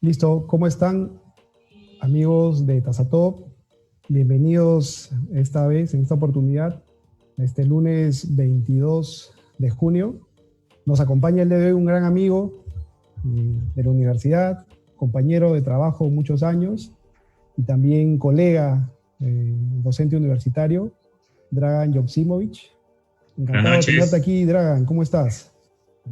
Listo, ¿cómo están amigos de Tazatop? Bienvenidos esta vez, en esta oportunidad, este lunes 22 de junio. Nos acompaña el día de hoy un gran amigo de la universidad, compañero de trabajo muchos años y también colega docente universitario, Dragan Joksimovic. Buenas Encantado de tenerte noches. aquí, Dragan. ¿Cómo estás?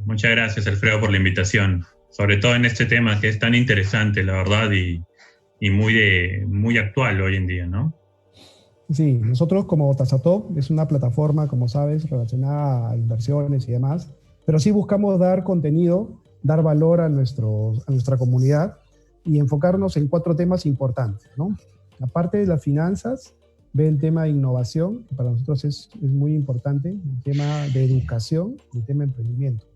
Muchas gracias, Alfredo, por la invitación. Sobre todo en este tema que es tan interesante, la verdad, y muy actual hoy en día, ¿no? Sí, nosotros como Tazatop es una plataforma, como sabes, relacionada a inversiones y demás, pero sí buscamos dar contenido, dar valor a nuestra comunidad y enfocarnos en cuatro temas importantes, ¿no? Aparte de las finanzas, ve el tema de innovación, que para nosotros es muy importante, el tema de educación y el tema de emprendimiento.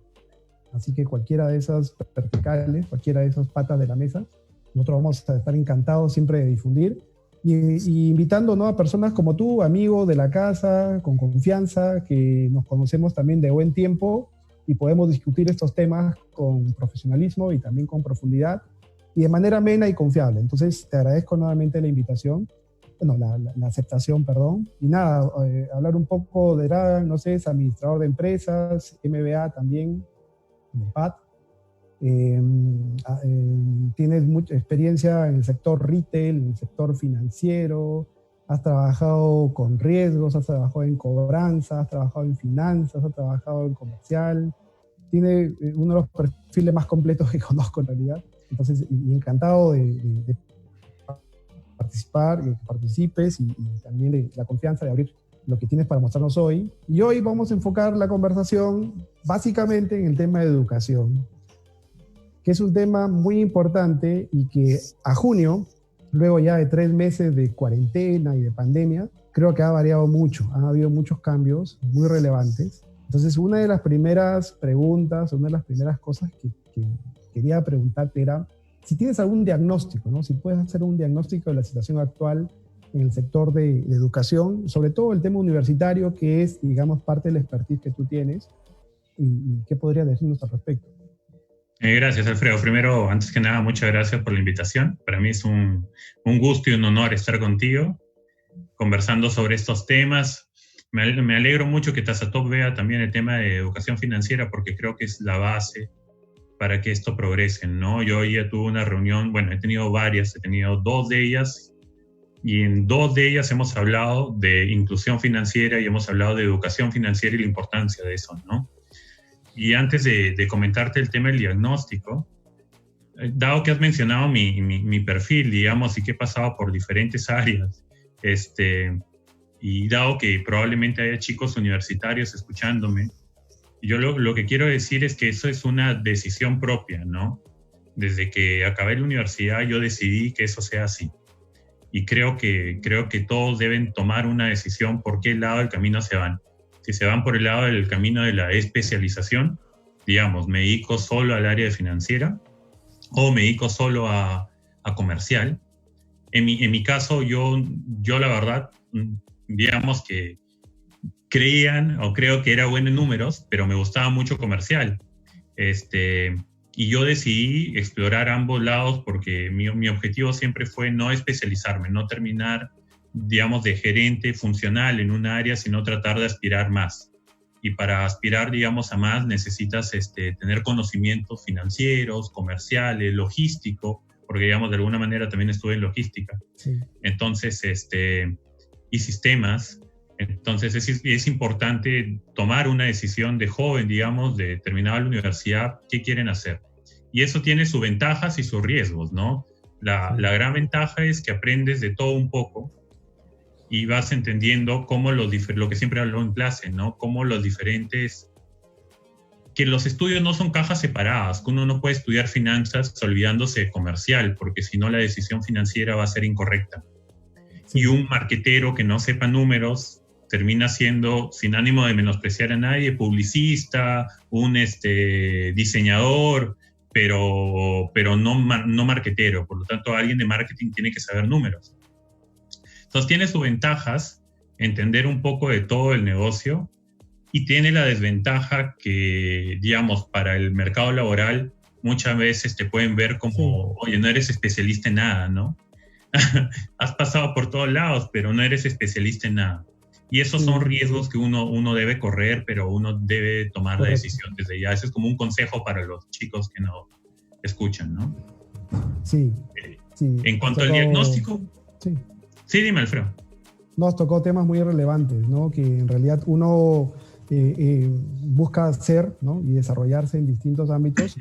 Así que cualquiera de esas verticales, cualquiera de esas patas de la mesa, nosotros vamos a estar encantados siempre de difundir y invitando, ¿no?, a personas como tú, amigos de la casa, con confianza, que nos conocemos también de buen tiempo y podemos discutir estos temas con profesionalismo y también con profundidad y de manera amena y confiable. Entonces, te agradezco nuevamente la invitación, bueno, la aceptación, perdón. Y nada, hablar un poco de Dragan, no sé, es administrador de empresas, MBA también, de PAT. Eh, Tienes mucha experiencia en el sector retail, en el sector financiero, has trabajado con riesgos, has trabajado en cobranza, has trabajado en finanzas, has trabajado en comercial. Tiene uno de los perfiles más completos que conozco en realidad. Entonces, y encantado de participar, y que participes y también de la confianza de abrir lo que tienes para mostrarnos hoy. Y hoy vamos a enfocar la conversación básicamente en el tema de educación, que es un tema muy importante y que a junio, luego ya de 3 meses de cuarentena y de pandemia, creo que ha variado mucho. Han habido muchos cambios muy relevantes. Entonces, una de las primeras preguntas, una de las primeras cosas que quería preguntarte era si tienes algún diagnóstico, ¿no? Si puedes hacer un diagnóstico de la situación actual en el sector de educación, sobre todo el tema universitario, que es, digamos, parte del expertise que tú tienes, y qué podrías decirnos al respecto. Gracias, Alfredo. Primero, antes que nada, muchas gracias por la invitación. Para mí es un gusto y un honor estar contigo, conversando sobre estos temas. Me alegro mucho que Tazatop vea también el tema de educación financiera, porque creo que es la base para que esto progrese, ¿no? Yo ya tuve una reunión, bueno, he tenido varias, he tenido dos de ellas, y en dos de ellas hemos hablado de inclusión financiera y hemos hablado de educación financiera y la importancia de eso, ¿no? Y antes de comentarte el tema del diagnóstico, dado que has mencionado mi perfil, digamos, y que he pasado por diferentes áreas, y dado que probablemente haya chicos universitarios escuchándome, yo lo que quiero decir es que eso es una decisión propia, ¿no? Desde que acabé la universidad yo decidí que eso sea así. Y creo que todos deben tomar una decisión por qué lado del camino se van. Si se van por el lado del camino de la especialización, digamos, me dedico solo al área financiera o me dedico solo a comercial. En mi caso, yo la verdad, digamos que creían o creo que era bueno en números, pero me gustaba mucho comercial. Y yo decidí explorar ambos lados porque mi objetivo siempre fue no especializarme, no terminar, digamos, de gerente funcional en un área, sino tratar de aspirar más. Y para aspirar, digamos, a más necesitas tener conocimientos financieros, comerciales, logístico, porque, digamos, de alguna manera también estuve en logística. Sí. Entonces, y sistemas. Entonces es importante tomar una decisión de joven, digamos, de terminar la universidad, qué quieren hacer. Y eso tiene sus ventajas y sus riesgos, ¿no? La gran ventaja es que aprendes de todo un poco y vas entendiendo cómo lo que siempre hablo en clase, ¿no? Cómo los diferentes... Que los estudios no son cajas separadas, que uno no puede estudiar finanzas olvidándose de comercial, porque si no la decisión financiera va a ser incorrecta. Sí. Y un marquetero que no sepa números termina siendo, sin ánimo de menospreciar a nadie, publicista, un diseñador, pero no marquetero. Por lo tanto, alguien de marketing tiene que saber números. Entonces, tiene sus ventajas entender un poco de todo el negocio y tiene la desventaja que, digamos, para el mercado laboral muchas veces te pueden ver como, Sí. oye, no eres especialista en nada, ¿no? Has pasado por todos lados, pero no eres especialista en nada. Y esos son Sí, riesgos que uno debe correr, pero uno debe tomar la correcto. decisión desde ya. Ese es como un consejo para los chicos que no escuchan, ¿no? Sí, Eh, sí, En has cuanto al tocado, diagnóstico, sí, sí, dime, Alfredo. no, has tocado temas muy relevantes, ¿no? Que en realidad uno busca hacer, ¿no? Y desarrollarse en distintos ámbitos.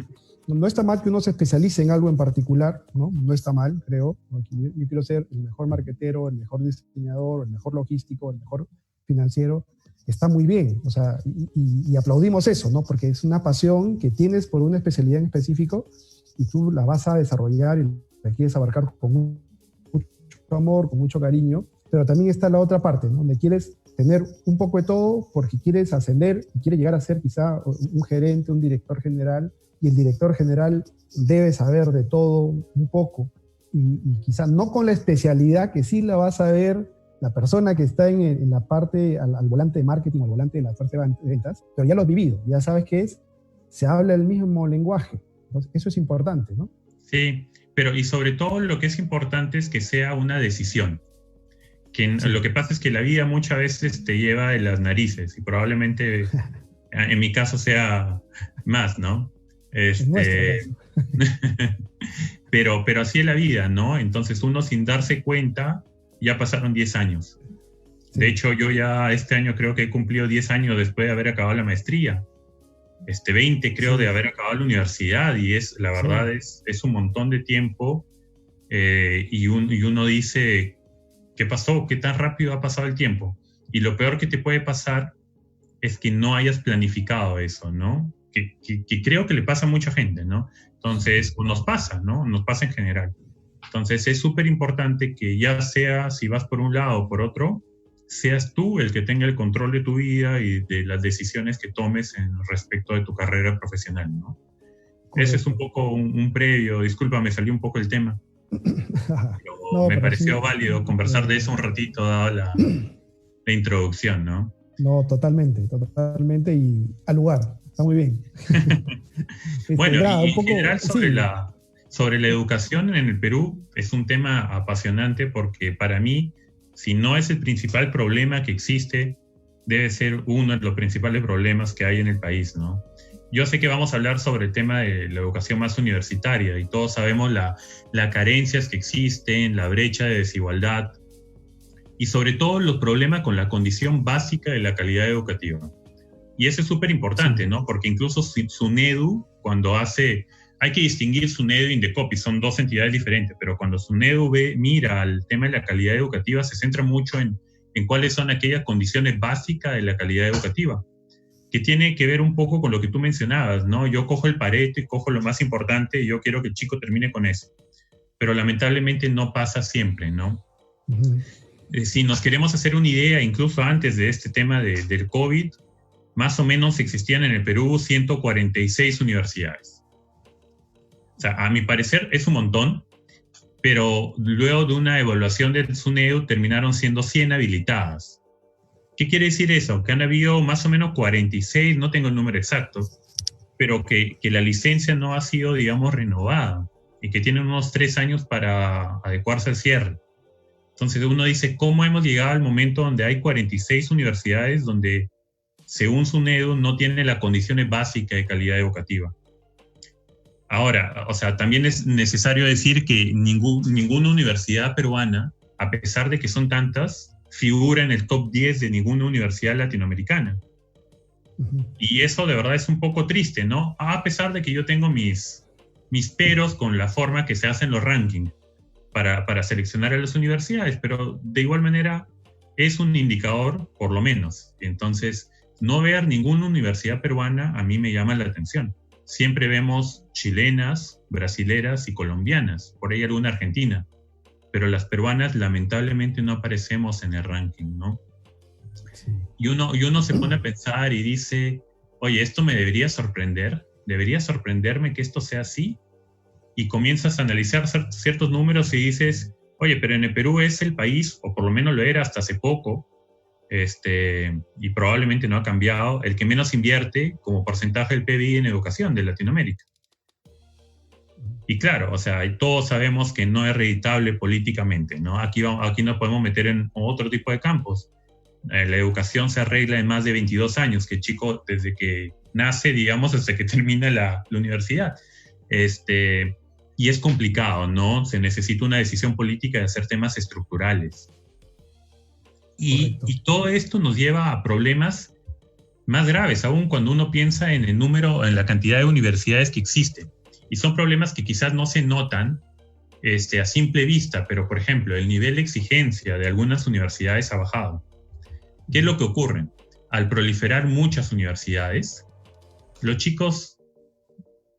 No está mal que uno se especialice en algo en particular, ¿no? No está mal, creo. Yo quiero ser el mejor marketero, el mejor diseñador, el mejor logístico, el mejor financiero. Está muy bien, o sea, y aplaudimos eso, ¿no? Porque es una pasión que tienes por una especialidad en específico y tú la vas a desarrollar y la quieres abarcar con mucho amor, con mucho cariño, pero también está la otra parte, ¿no? Donde quieres tener un poco de todo porque quieres ascender y quieres llegar a ser quizá un gerente, un director general, y el director general debe saber de todo un poco, y quizá no con la especialidad que sí la va a saber la persona que está en la parte, al volante de marketing, al volante de la parte de ventas, pero ya lo has vivido, ya sabes qué es, se habla el mismo lenguaje. Entonces, eso es importante, ¿no? Sí, pero y sobre todo lo que es importante es que sea una decisión. Sí, Lo que pasa es que la vida muchas veces te lleva de las narices y probablemente en mi caso sea más, ¿no? en nuestro Este, caso. pero así es la vida, ¿no? Entonces uno sin darse cuenta ya pasaron 10 años. De Sí, hecho, yo ya este año creo que he cumplido 10 años después de haber acabado la maestría. 20 creo de sí, haber acabado la universidad y la sí, verdad es un montón de tiempo y uno dice, ¿qué pasó? ¿Qué tan rápido ha pasado el tiempo? Y lo peor que te puede pasar es que no hayas planificado eso, ¿no? Que creo que le pasa a mucha gente, ¿no? Entonces, pues nos pasa, ¿no? Nos pasa en general. Entonces, es súper importante que ya sea si vas por un lado o por otro, seas tú el que tenga el control de tu vida y de las decisiones que tomes en respecto de tu carrera profesional, ¿no? Ese es un correcto. poco un previo, disculpa, me salió un poco el tema, pero No, me pero pareció sí, válido conversar de eso un ratito, dado la introducción, ¿no? no, totalmente, totalmente, y al lugar, está muy bien. Bueno, Nada, y un en general poco, sí, sobre la educación en el Perú es un tema apasionante porque para mí, si no es el principal problema que existe, debe ser uno de los principales problemas que hay en el país, ¿no? Yo sé que vamos a hablar sobre el tema de la educación más universitaria y todos sabemos las carencias que existen, la brecha de desigualdad y sobre todo los problemas con la condición básica de la calidad educativa. Y eso es súper importante, sí, ¿no? Porque incluso SUNEDU, cuando hay que distinguir SUNEDU y Indecopi, son dos entidades diferentes, pero cuando SUNEDU mira al tema de la calidad educativa, se centra mucho en cuáles son aquellas condiciones básicas de la calidad educativa, que tiene que ver un poco con lo que tú mencionabas, ¿no? Yo cojo el Pareto y cojo lo más importante y yo quiero que el chico termine con eso. Pero lamentablemente no pasa siempre, ¿no? ujú, Si nos queremos hacer una idea, incluso antes de este tema del COVID, más o menos existían en el Perú 146 universidades. O sea, a mi parecer es un montón, pero luego de una evaluación del SUNEDU terminaron siendo 100 habilitadas. ¿Qué quiere decir eso? Que han habido más o menos 46, no tengo el número exacto, pero que la licencia no ha sido, digamos, renovada y que tienen unos 3 años para adecuarse al cierre. Entonces uno dice, ¿cómo hemos llegado al momento donde hay 46 universidades donde según SUNEDU, no tiene las condiciones básicas de calidad educativa? Ahora, o sea, también es necesario decir que ninguna universidad peruana, a pesar de que son tantas, figura en el top 10 de ninguna universidad latinoamericana. ujú, Y eso de verdad es un poco triste, ¿no? A pesar de que yo tengo mis peros con la forma que se hacen los rankings para seleccionar a las universidades, pero de igual manera es un indicador, por lo menos. Entonces, no ver ninguna universidad peruana a mí me llama la atención. Siempre vemos chilenas, brasileras y colombianas, por ahí alguna argentina, pero las peruanas lamentablemente no aparecemos en el ranking, ¿no? sí, Y uno se pone a pensar y dice, oye, esto me debería sorprenderme que esto sea así, y comienzas a analizar ciertos números y dices, oye, pero en el Perú es el país, o por lo menos lo era hasta hace poco, y probablemente no ha cambiado, el que menos invierte como porcentaje del PIB en educación de Latinoamérica. Y claro, o sea, todos sabemos que no es reditable políticamente, ¿no? Aquí nos podemos meter en otro tipo de campos. La educación se arregla en más de 22 años, que el chico desde que nace, digamos, hasta que termina la universidad. Y es complicado, ¿no? Se necesita una decisión política de hacer temas estructurales. Y todo esto nos lleva a problemas más graves, aún cuando uno piensa en el número, en la cantidad de universidades que existen. Y son problemas que quizás no se notan a simple vista, pero por ejemplo, el nivel de exigencia de algunas universidades ha bajado. ¿Qué es lo que ocurre? Al proliferar muchas universidades, los chicos,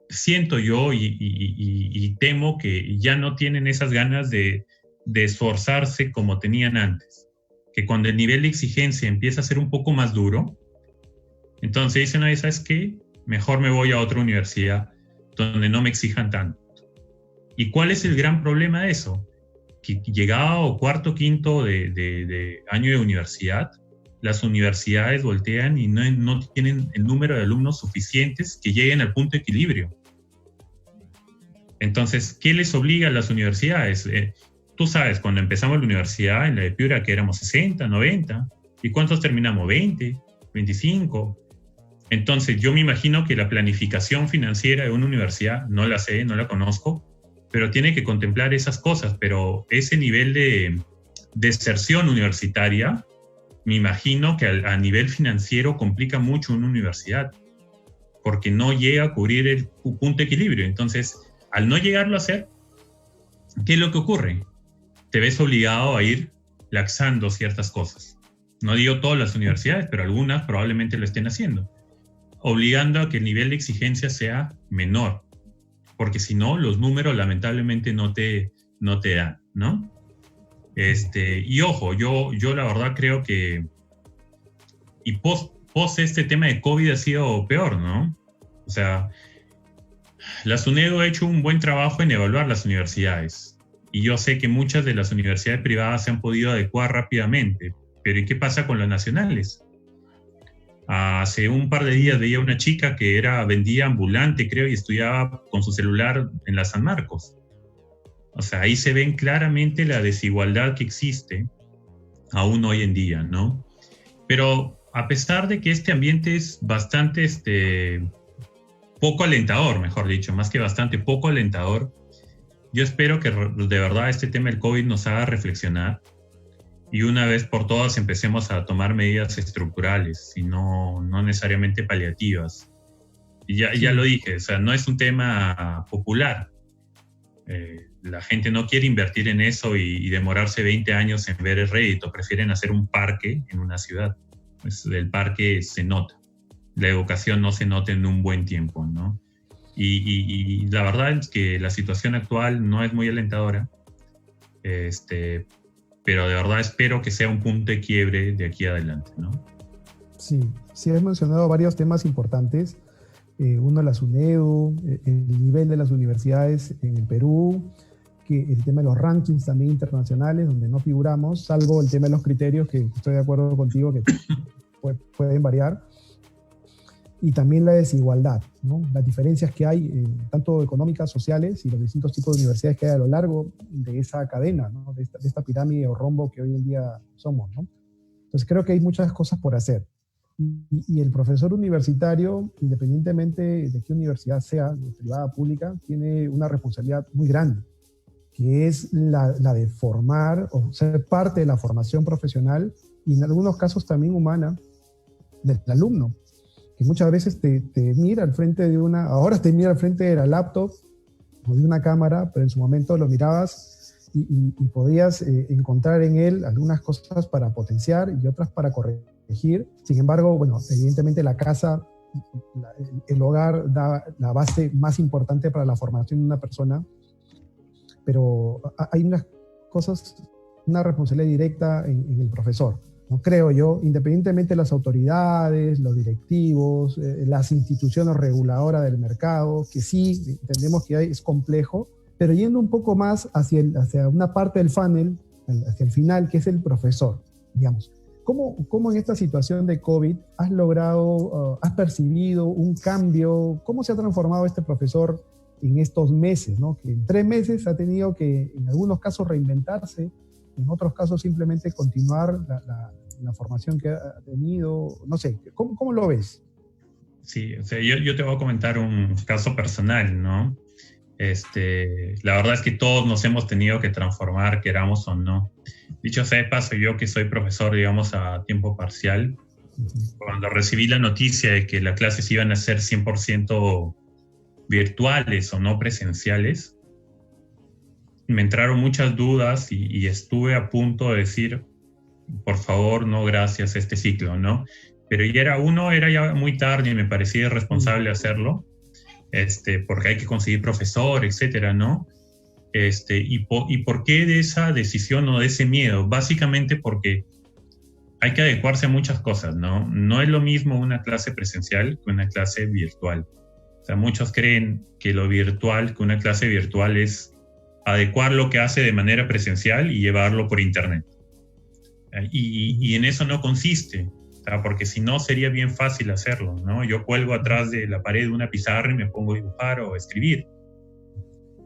siento yo y temo que ya no tienen esas ganas de esforzarse como tenían antes. Que cuando el nivel de exigencia empieza a ser un poco más duro, entonces dicen, oye, ¿sabes qué? Mejor me voy a otra universidad donde no me exijan tanto. ¿Y cuál es el gran problema de eso? Que llegado cuarto, quinto de año de universidad, las universidades voltean y no tienen el número de alumnos suficientes que lleguen al punto de equilibrio. Entonces, ¿qué les obliga a las universidades? Tú sabes, cuando empezamos la universidad, en la de Piura, que éramos 60, 90, ¿y cuántos terminamos? 20, 25. Entonces, yo me imagino que la planificación financiera de una universidad, no la sé, no la conozco, pero tiene que contemplar esas cosas. Pero ese nivel de deserción universitaria, me imagino que a nivel financiero complica mucho una universidad, porque no llega a cubrir el punto de equilibrio. Entonces, al no llegarlo a hacer, ¿qué es lo que ocurre? Te ves obligado a ir laxando ciertas cosas. No digo todas las universidades, pero algunas probablemente lo estén haciendo, obligando a que el nivel de exigencia sea menor, porque si no, los números lamentablemente no te dan, ¿no? Y ojo, yo la verdad creo que y post este tema de COVID ha sido peor, ¿no? O sea, la SUNEDU ha hecho un buen trabajo en evaluar las universidades, y yo sé que muchas de las universidades privadas se han podido adecuar rápidamente, pero ¿y qué pasa con las nacionales? Hace un par de días veía una chica que vendía ambulante, creo, y estudiaba con su celular en la San Marcos. O sea, ahí se ven claramente la desigualdad que existe aún hoy en día, ¿no? Pero a pesar de que este ambiente es bastante poco alentador, mejor dicho, más que bastante poco alentador, yo espero que de verdad este tema del COVID nos haga reflexionar y una vez por todas empecemos a tomar medidas estructurales y no necesariamente paliativas. Y ya lo dije, o sea, no es un tema popular. La gente no quiere invertir en eso y demorarse 20 años en ver el rédito, prefieren hacer un parque en una ciudad. Pues el parque se nota, la educación no se nota en un buen tiempo, ¿no? Y la verdad es que la situación actual no es muy alentadora, pero de verdad espero que sea un punto de quiebre de aquí adelante, ¿no? Sí, has mencionado varios temas importantes. Uno, la SUNEDU, el nivel de las universidades en el Perú, que el tema de los rankings también internacionales, donde no figuramos, salvo el tema de los criterios, que estoy de acuerdo contigo, que pueden variar. Y también la desigualdad, ¿no? Las diferencias que hay, tanto económicas, sociales, y los distintos tipos de universidades que hay a lo largo de esa cadena, ¿no? de esta pirámide o rombo que hoy en día somos, ¿no? Entonces creo que hay muchas cosas por hacer. Y el profesor universitario, independientemente de qué universidad sea, privada o pública, tiene una responsabilidad muy grande, que es la de formar o ser parte de la formación profesional y en algunos casos también humana del alumno, que muchas veces te mira al frente ahora te mira al frente de la laptop o de una cámara, pero en su momento lo mirabas y podías encontrar en él algunas cosas para potenciar y otras para corregir. Sin embargo, bueno, evidentemente la casa, el hogar da la base más importante para la formación de una persona, pero hay unas cosas, una responsabilidad directa en el profesor, ¿no? Creo yo, independientemente de las autoridades, los directivos, las instituciones reguladoras del mercado, que sí, entendemos que es complejo, pero yendo un poco más hacia una parte del funnel, hacia el final, que es el profesor, digamos. ¿Cómo en esta situación de COVID has percibido un cambio? ¿Cómo se ha transformado este profesor en estos meses, ¿no? Que en 3 meses ha tenido que, en algunos casos, reinventarse, en otros casos simplemente continuar la formación que ha tenido. No sé, ¿cómo lo ves? Sí, o sea, yo te voy a comentar un caso personal, ¿no? La verdad es que todos nos hemos tenido que transformar, queramos o no. Dicho sea de paso, yo que soy profesor, digamos, a tiempo parcial, cuando recibí la noticia de que las clases iban a ser 100% virtuales o no presenciales, me entraron muchas dudas y estuve a punto de decir, por favor, no gracias a este ciclo, ¿no? Pero era ya muy tarde y me parecía irresponsable hacerlo, porque hay que conseguir profesor, etcétera, ¿no? ¿Y por qué de esa decisión o de ese miedo? Básicamente porque hay que adecuarse a muchas cosas, ¿no? No es lo mismo una clase presencial que una clase virtual. O sea, muchos creen que lo virtual, que una clase virtual es adecuar lo que hace de manera presencial y llevarlo por internet. Y en eso no consiste, o sea, porque si no sería bien fácil hacerlo, ¿no? Yo cuelgo atrás de la pared de una pizarra y me pongo a dibujar o a escribir.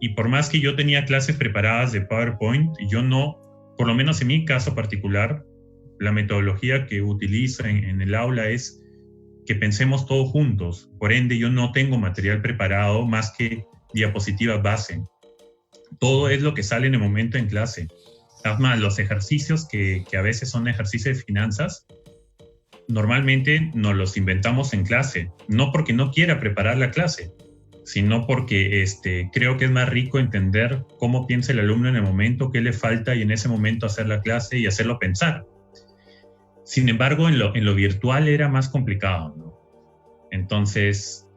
Y por más que yo tenía clases preparadas de PowerPoint, yo no, por lo menos en mi caso particular, la metodología que utilizo en el aula es que pensemos todos juntos. Por ende, yo no tengo material preparado más que diapositivas base. Todo es lo que sale en el momento en clase. Además, los ejercicios que a veces son ejercicios de finanzas, normalmente nos los inventamos en clase. No porque no quiera preparar la clase, sino porque creo que es más rico entender cómo piensa el alumno en el momento, qué le falta y en ese momento hacer la clase y hacerlo pensar. Sin embargo, en lo virtual era más complicado, ¿no? Entonces,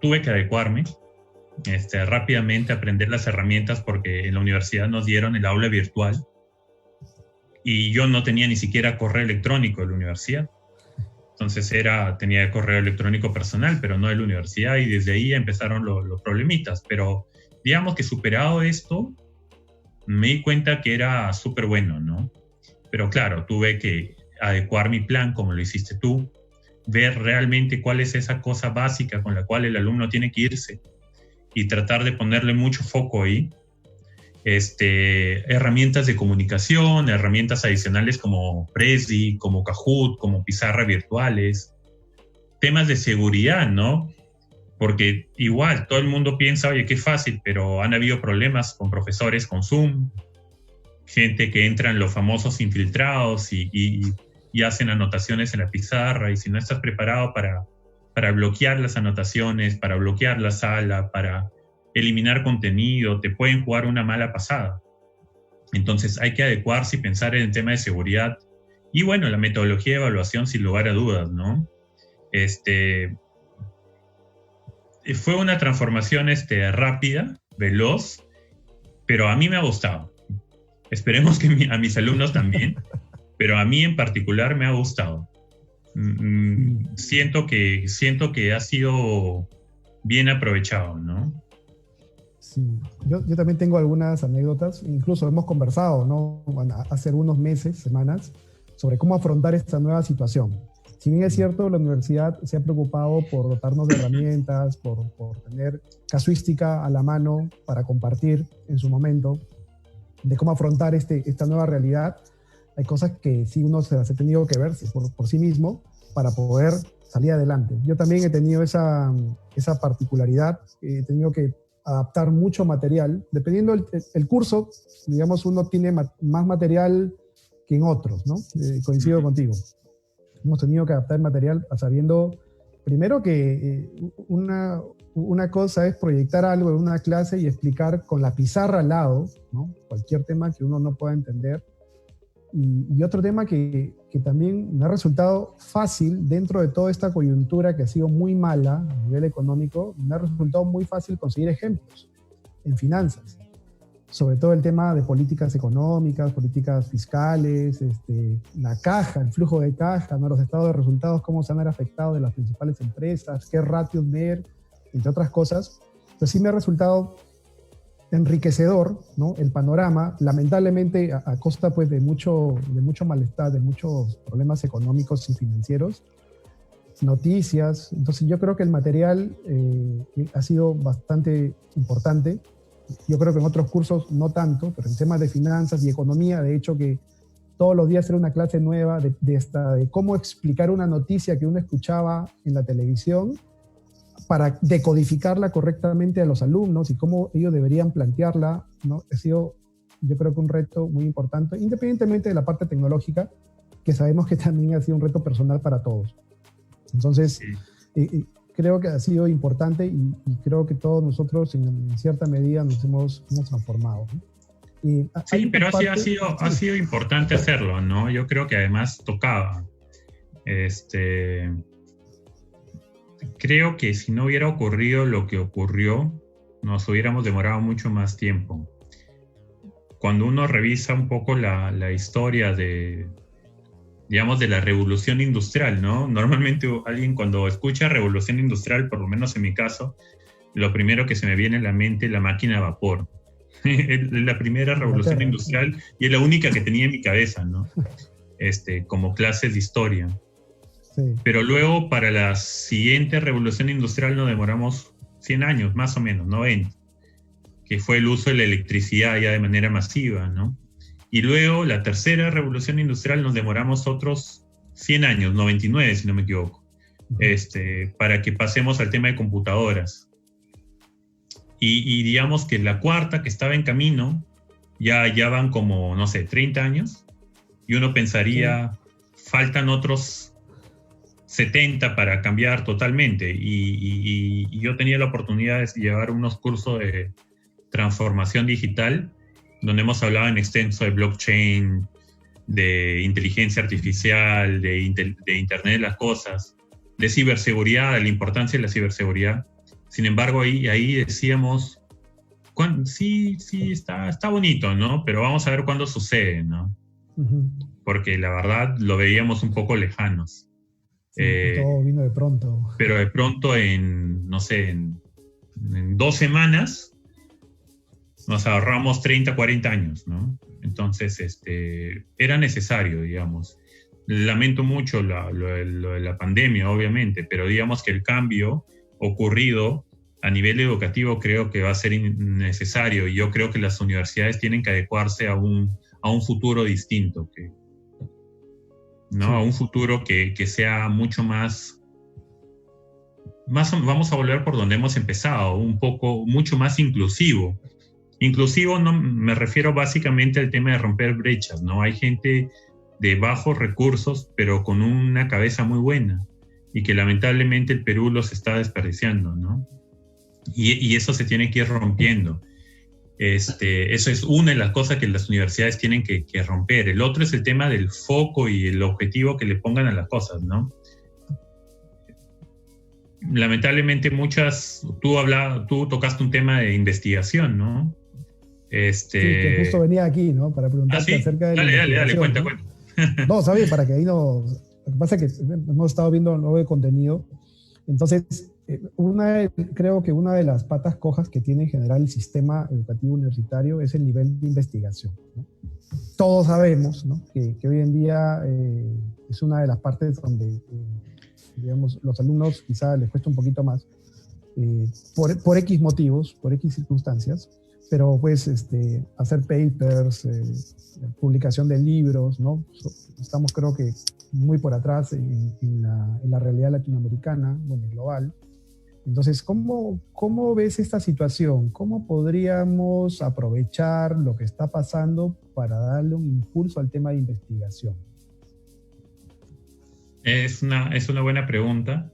tuve que adecuarme, rápidamente aprender las herramientas porque en la universidad nos dieron el aula virtual y yo no tenía ni siquiera correo electrónico de la universidad. Entonces tenía el correo electrónico personal, pero no de la universidad, y desde ahí empezaron los problemitas. Pero digamos que superado esto, me di cuenta que era súper bueno, ¿no? Pero claro, tuve que adecuar mi plan como lo hiciste tú, ver realmente cuál es esa cosa básica con la cual el alumno tiene que irse y tratar de ponerle mucho foco ahí. Herramientas de comunicación, herramientas adicionales como Prezi, como Kahoot, como pizarra virtuales, temas de seguridad, ¿no? Porque igual todo el mundo piensa, oye, qué fácil, pero han habido problemas con profesores con Zoom, gente que entra en los famosos infiltrados y hacen anotaciones en la pizarra, y si no estás preparado para bloquear las anotaciones, para bloquear la sala, para eliminar contenido, te pueden jugar una mala pasada. Entonces hay que adecuarse y pensar en el tema de seguridad. Y bueno, la metodología de evaluación, sin lugar a dudas, ¿no? Fue una transformación rápida, veloz, pero a mí me ha gustado. Esperemos que a mis alumnos también, pero a mí en particular me ha gustado. Siento que ha sido bien aprovechado, ¿no? Sí, yo también tengo algunas anécdotas, incluso hemos conversado, ¿no? Hace algunos meses, semanas, sobre cómo afrontar esta nueva situación. Si bien es cierto, la universidad se ha preocupado por dotarnos de herramientas, por tener casuística a la mano para compartir en su momento de cómo afrontar esta nueva realidad, hay cosas que sí uno se las ha tenido que ver por sí mismo para poder salir adelante. Yo también he tenido esa particularidad, he tenido que adaptar mucho material. Dependiendo el curso, digamos, uno tiene más material que en otros, ¿no? Coincido contigo. Hemos tenido que adaptar material sabiendo, primero que una cosa es proyectar algo en una clase y explicar con la pizarra al lado, ¿no? Cualquier tema que uno no pueda entender. Y otro tema que también me ha resultado fácil dentro de toda esta coyuntura que ha sido muy mala a nivel económico, me ha resultado muy fácil conseguir ejemplos en finanzas, sobre todo el tema de políticas económicas, políticas fiscales, la caja, el flujo de caja, ¿no? Los estados de resultados, cómo se han afectado de las principales empresas, qué ratios ver, entre otras cosas. Entonces sí me ha resultado enriquecedor, ¿no? El panorama, lamentablemente a costa pues de mucho malestar, de muchos problemas económicos y financieros, noticias. Entonces yo creo que el material ha sido bastante importante. Yo creo que en otros cursos no tanto, pero en temas de finanzas y economía, de hecho que todos los días era una clase nueva de cómo explicar una noticia que uno escuchaba en la televisión para decodificarla correctamente a los alumnos y cómo ellos deberían plantearla, ¿no? Ha sido, yo creo que un reto muy importante, independientemente de la parte tecnológica, que sabemos que también ha sido un reto personal para todos. Entonces, creo que ha sido importante y creo que todos nosotros en cierta medida nos hemos transformado, ¿no? Sí, pero ha sido importante hacerlo, ¿no? Yo creo que además tocaba. Creo que si no hubiera ocurrido lo que ocurrió, nos hubiéramos demorado mucho más tiempo. Cuando uno revisa un poco la historia digamos, de la revolución industrial, ¿no? Normalmente alguien cuando escucha revolución industrial, por lo menos en mi caso, lo primero que se me viene a la mente es la máquina de vapor. Es la primera revolución industrial y es la única que tenía en mi cabeza, ¿no? Como clases de historia. Sí. Pero luego para la siguiente revolución industrial nos demoramos 100 años, más o menos, 90, que fue el uso de la electricidad ya de manera masiva, ¿no? Y luego la tercera revolución industrial nos demoramos otros 100 años, 99 si no me equivoco, para que pasemos al tema de computadoras. Y digamos que la cuarta que estaba en camino, ya van como, no sé, 30 años, y uno pensaría, faltan otros 70 para cambiar totalmente. Y yo tenía la oportunidad de llevar unos cursos de transformación digital, donde hemos hablado en extenso de blockchain, de inteligencia artificial, de Internet de las cosas, de ciberseguridad, de la importancia de la ciberseguridad. Sin embargo, ahí decíamos, sí, está bonito, ¿no? Pero vamos a ver cuándo sucede, ¿no? Uh-huh. Porque la verdad lo veíamos un poco lejanos. Sí, todo vino de pronto. Pero de pronto en 2 semanas nos ahorramos 30, 40 años, ¿no? Entonces, era necesario, digamos. Lamento mucho lo de la pandemia, obviamente, pero digamos que el cambio ocurrido a nivel educativo creo que va a ser necesario y yo creo que las universidades tienen que adecuarse a un futuro distinto, ¿no? Sí. A un futuro que sea mucho más, vamos a volver por donde hemos empezado, mucho más inclusivo. Inclusivo no me refiero básicamente al tema de romper brechas, ¿no? Hay gente de bajos recursos, pero con una cabeza muy buena, y que lamentablemente el Perú los está desperdiciando, ¿no? Y eso se tiene que ir rompiendo. Eso es una de las cosas que las universidades tienen que romper. El otro es el tema del foco y el objetivo que le pongan a las cosas, ¿no? Lamentablemente tú tocaste un tema de investigación, ¿no? Sí, que justo venía aquí, ¿no? Para preguntarte acerca de Dale, cuenta. No, ¿sabes? Para que ahí no... Lo que pasa es que hemos estado viendo nuevo contenido. Entonces, creo que una de las patas cojas que tiene en general el sistema educativo universitario es el nivel de investigación, ¿no? Todos sabemos, ¿no? que hoy en día es una de las partes donde, digamos, los alumnos quizá les cuesta un poquito más, por X motivos, por X circunstancias, pero pues hacer papers, publicación de libros, ¿no? Estamos creo que muy por atrás en la realidad latinoamericana, bueno, global. Entonces, ¿cómo ves esta situación? ¿Cómo podríamos aprovechar lo que está pasando para darle un impulso al tema de investigación? Es una buena pregunta,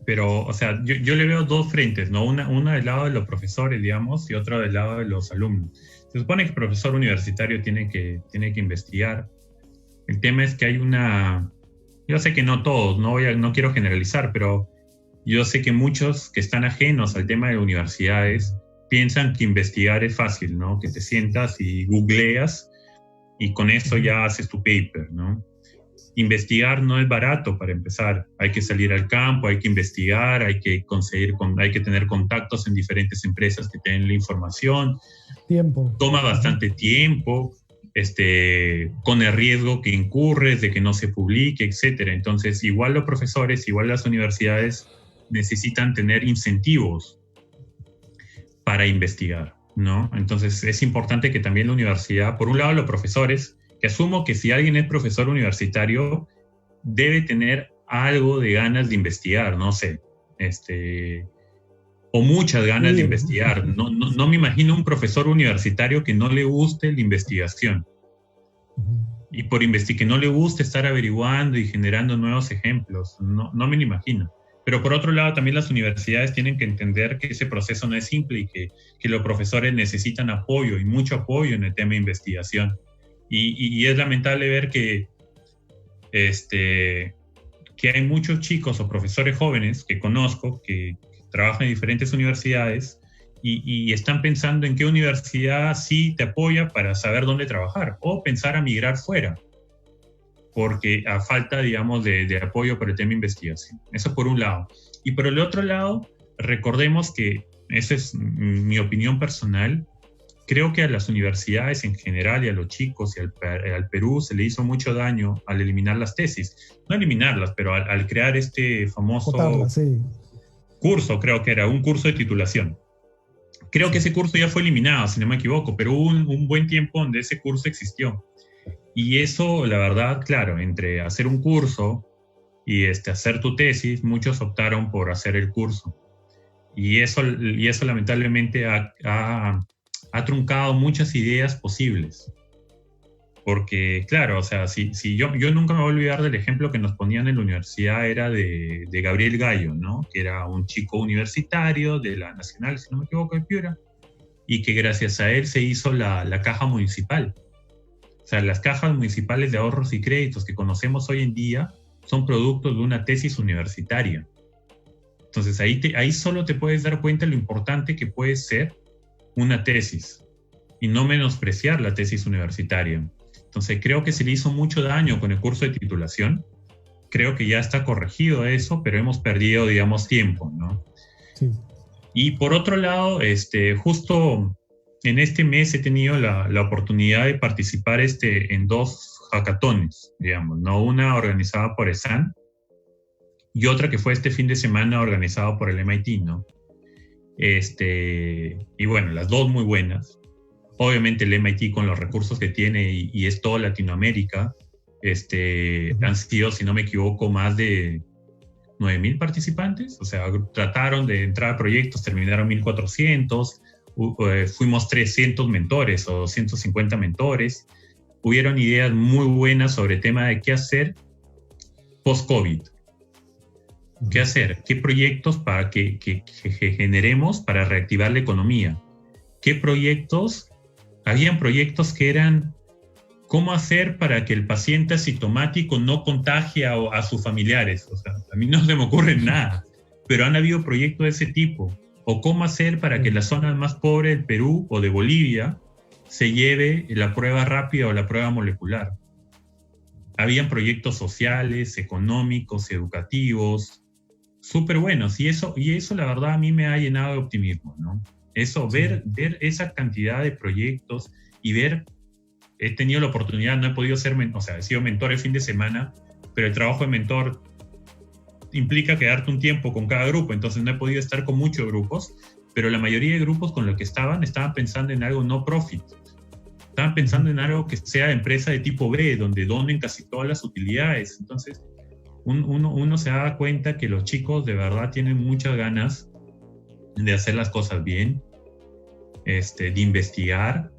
pero, o sea, yo le veo dos frentes, ¿no? Una del lado de los profesores, digamos, y otra del lado de los alumnos. Se supone que el profesor universitario tiene que investigar. El tema es que hay yo sé que no todos, no quiero generalizar, pero yo sé que muchos que están ajenos al tema de universidades piensan que investigar es fácil, ¿no? Que te sientas y googleas y con eso ya haces tu paper, ¿no? Investigar no es barato para empezar. Hay que salir al campo, hay que investigar, hay que tener contactos en diferentes empresas que tienen la información. Tiempo. Toma bastante tiempo. con el riesgo que incurres de que no se publique, etcétera. Entonces, igual los profesores, igual las universidades necesitan tener incentivos para investigar, ¿no? Entonces, es importante que también la universidad, por un lado, los profesores, que asumo que si alguien es profesor universitario, debe tener algo de ganas de investigar, no sé, o muchas ganas de investigar. No me imagino un profesor universitario que no le guste la investigación. Y que no le guste estar averiguando y generando nuevos ejemplos. No me lo imagino. Pero por otro lado, también las universidades tienen que entender que ese proceso no es simple y que los profesores necesitan apoyo y mucho apoyo en el tema de investigación. Y es lamentable ver que hay muchos chicos o profesores jóvenes que conozco que trabajan en diferentes universidades y están pensando en qué universidad sí te apoya para saber dónde trabajar o pensar a migrar fuera, porque a falta, digamos, de apoyo para el tema de investigación. Eso por un lado. Y por el otro lado, recordemos que, esa es mi opinión personal, creo que a las universidades en general y a los chicos y al Perú se le hizo mucho daño al eliminar las tesis. No eliminarlas, pero al crear este famoso curso, creo que era un curso de titulación. Creo que ese curso ya fue eliminado, si no me equivoco, pero hubo un buen tiempo donde ese curso existió. Y eso, la verdad, claro, entre hacer un curso y hacer tu tesis, muchos optaron por hacer el curso. Y eso lamentablemente ha truncado muchas ideas posibles. Porque, claro, o sea, si yo nunca me voy a olvidar del ejemplo que nos ponían en la universidad, era de Gabriel Gallo, ¿no? Que era un chico universitario de la Nacional, si no me equivoco, de Piura, y que gracias a él se hizo la caja municipal. O sea, las cajas municipales de ahorros y créditos que conocemos hoy en día son productos de una tesis universitaria. Entonces, ahí solo te puedes dar cuenta de lo importante que puede ser una tesis y no menospreciar la tesis universitaria. Entonces, creo que se le hizo mucho daño con el curso de titulación. Creo que ya está corregido eso, pero hemos perdido, digamos, tiempo, ¿no? Sí. Y por otro lado, justo en este mes he tenido la oportunidad de participar en 2 hackatones, digamos, ¿no? Una organizada por ESAN y otra que fue este fin de semana organizada por el MIT, ¿no? Y bueno, las dos muy buenas. Obviamente el MIT con los recursos que tiene y es toda Latinoamérica, han sido, si no me equivoco, más de 9,000 participantes. O sea, trataron de entrar a proyectos, terminaron 1,400, fuimos 300 mentores o 250 mentores. Hubieron ideas muy buenas sobre el tema de qué hacer post-COVID. ¿Qué hacer? ¿Qué proyectos para que generemos para reactivar la economía? ¿Qué proyectos? Habían proyectos que eran cómo hacer para que el paciente asintomático no contagie a sus familiares. O sea, a mí no se me ocurre nada, pero han habido proyectos de ese tipo. O cómo hacer para que la zona más pobre del Perú o de Bolivia se lleve la prueba rápida o la prueba molecular. Habían proyectos sociales, económicos, educativos, súper buenos. Y eso la verdad a mí me ha llenado de optimismo, ¿no? Eso, ver esa cantidad de proyectos y he tenido la oportunidad, no he podido ser, o sea, he sido mentor el fin de semana, pero el trabajo de mentor implica quedarte un tiempo con cada grupo, entonces no he podido estar con muchos grupos, pero la mayoría de grupos con los que estaban pensando en algo no profit. Estaban pensando en algo que sea empresa de tipo B, donde donen casi todas las utilidades. Entonces, uno se da cuenta que los chicos de verdad tienen muchas ganas de hacer las cosas bien, de investigar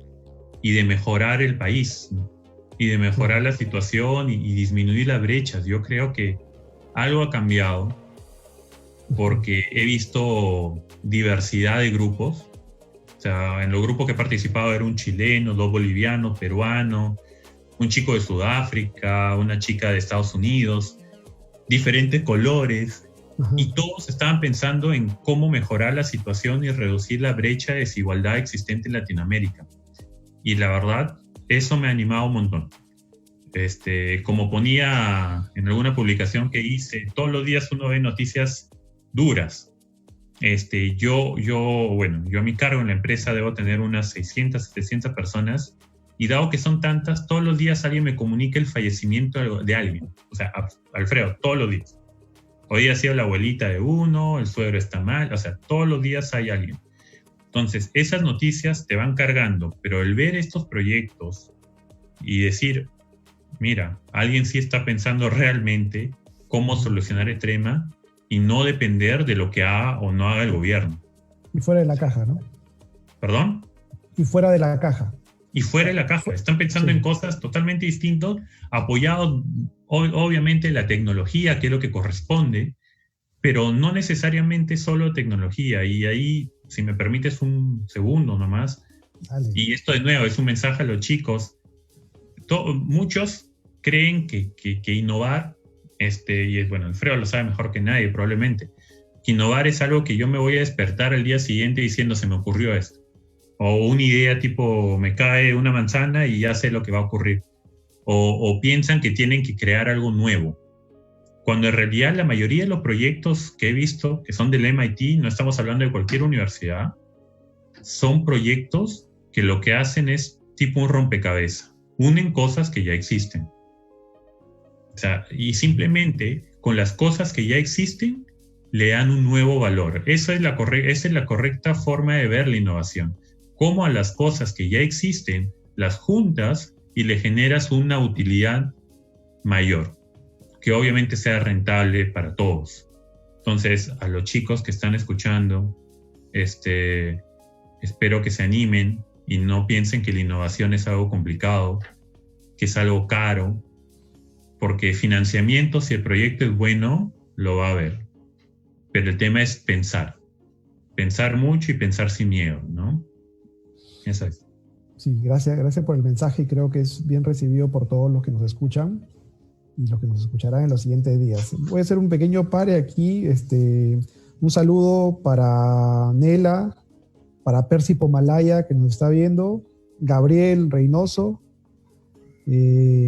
y de mejorar el país, ¿no? Y de mejorar la situación y disminuir las brechas. Yo creo que algo ha cambiado porque he visto diversidad de grupos. O sea, en los grupos que he participado era un chileno, 2 bolivianos, peruano, un chico de Sudáfrica, una chica de Estados Unidos, diferentes colores. Y todos estaban pensando en cómo mejorar la situación y reducir la brecha de desigualdad existente en Latinoamérica. Y la verdad, eso me ha animado un montón. Como ponía en alguna publicación que hice, todos los días uno ve noticias duras. Yo a mi cargo en la empresa debo tener unas 600, 700 personas y dado que son tantas, todos los días alguien me comunica el fallecimiento de alguien. O sea, Alfredo, todos los días. Hoy ha sido la abuelita de uno, el suegro está mal, o sea, todos los días hay alguien. Entonces, esas noticias te van cargando, pero el ver estos proyectos y decir, mira, alguien sí está pensando realmente cómo solucionar el tema y no depender de lo que haga o no haga el gobierno. Y fuera de la caja, ¿no? ¿Perdón? Y fuera de la caja. Y fuera de la caja. Están pensando en cosas totalmente distintas, apoyados obviamente en la tecnología, que es lo que corresponde, pero no necesariamente solo tecnología. Y ahí, si me permites un segundo nomás, Dale. Y esto de nuevo es un mensaje a los chicos. Muchos creen que innovar, y bueno, Alfredo lo sabe mejor que nadie probablemente, que innovar es algo que yo me voy a despertar al día siguiente diciendo se me ocurrió esto. O una idea tipo me cae una manzana y ya sé lo que va a ocurrir. O piensan que tienen que crear algo nuevo. Cuando en realidad la mayoría de los proyectos que he visto, que son del MIT, no estamos hablando de cualquier universidad, son proyectos que lo que hacen es tipo un rompecabezas. Unen cosas que ya existen. O sea, y simplemente con las cosas que ya existen le dan un nuevo valor. Esa es la correcta forma de ver la innovación. Cómo a las cosas que ya existen las juntas y le generas una utilidad mayor, que obviamente sea rentable para todos. Entonces, a los chicos que están escuchando, espero que se animen y no piensen que la innovación es algo complicado, que es algo caro, porque financiamiento, si el proyecto es bueno, lo va a haber. Pero el tema es pensar mucho y pensar sin miedo, ¿no? Eso es. Sí, gracias por el mensaje. Creo que es bien recibido por todos los que nos escuchan y los que nos escucharán en los siguientes días. Voy a hacer un pequeño pare aquí. Un saludo para Nela, para Percy Pomalaya, que nos está viendo, Gabriel Reynoso,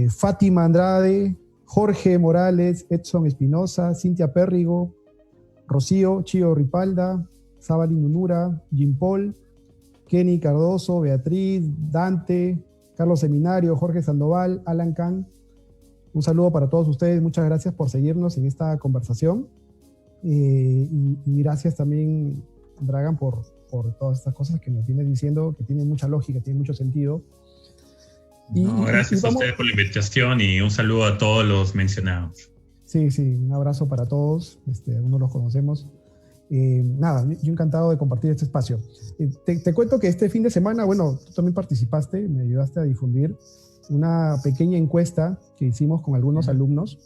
Fátima Andrade, Jorge Morales, Edson Espinosa, Cintia Pérrigo, Rocío Chío Ripalda, Sabali Nunura, Jim Paul, Kenny Cardoso, Beatriz, Dante, Carlos Seminario, Jorge Sandoval, Alan Khan. Un saludo para todos ustedes. Muchas gracias por seguirnos en esta conversación. Y gracias también, Dragan, por todas estas cosas que nos vienes diciendo, que tienen mucha lógica, tienen mucho sentido. Gracias a ustedes por la invitación y un saludo a todos los mencionados. Sí, un abrazo para todos. Algunos los conocemos. Yo encantado de compartir este espacio. Te cuento que este fin de semana, bueno, tú también participaste, me ayudaste a difundir una pequeña encuesta que hicimos con algunos alumnos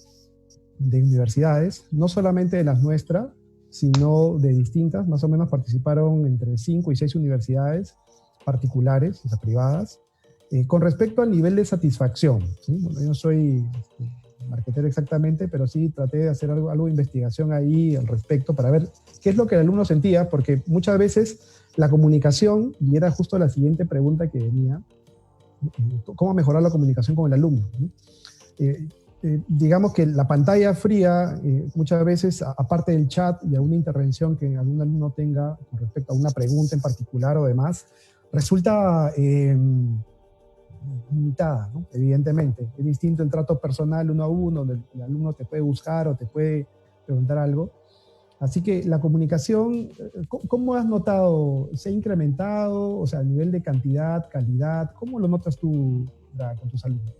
de universidades, no solamente de las nuestras, sino de distintas. Más o menos participaron entre 5 y 6 universidades particulares, o sea, privadas, con respecto al nivel de satisfacción, ¿sí? Bueno, yo no soy marketero exactamente, pero sí traté de hacer algo de investigación ahí al respecto para ver qué es lo que el alumno sentía, porque muchas veces la comunicación, y era justo la siguiente pregunta que venía, ¿cómo mejorar la comunicación con el alumno? Digamos que la pantalla fría, muchas veces, aparte del chat y alguna intervención que algún alumno tenga con respecto a una pregunta en particular o demás, resulta limitada, ¿no? Evidentemente. Es distinto el trato personal uno a uno, donde el alumno te puede buscar o te puede preguntar algo. Así que la comunicación, ¿cómo has notado? ¿Se ha incrementado? O sea, a nivel de cantidad, calidad, ¿cómo lo notas tú con tus alumnos?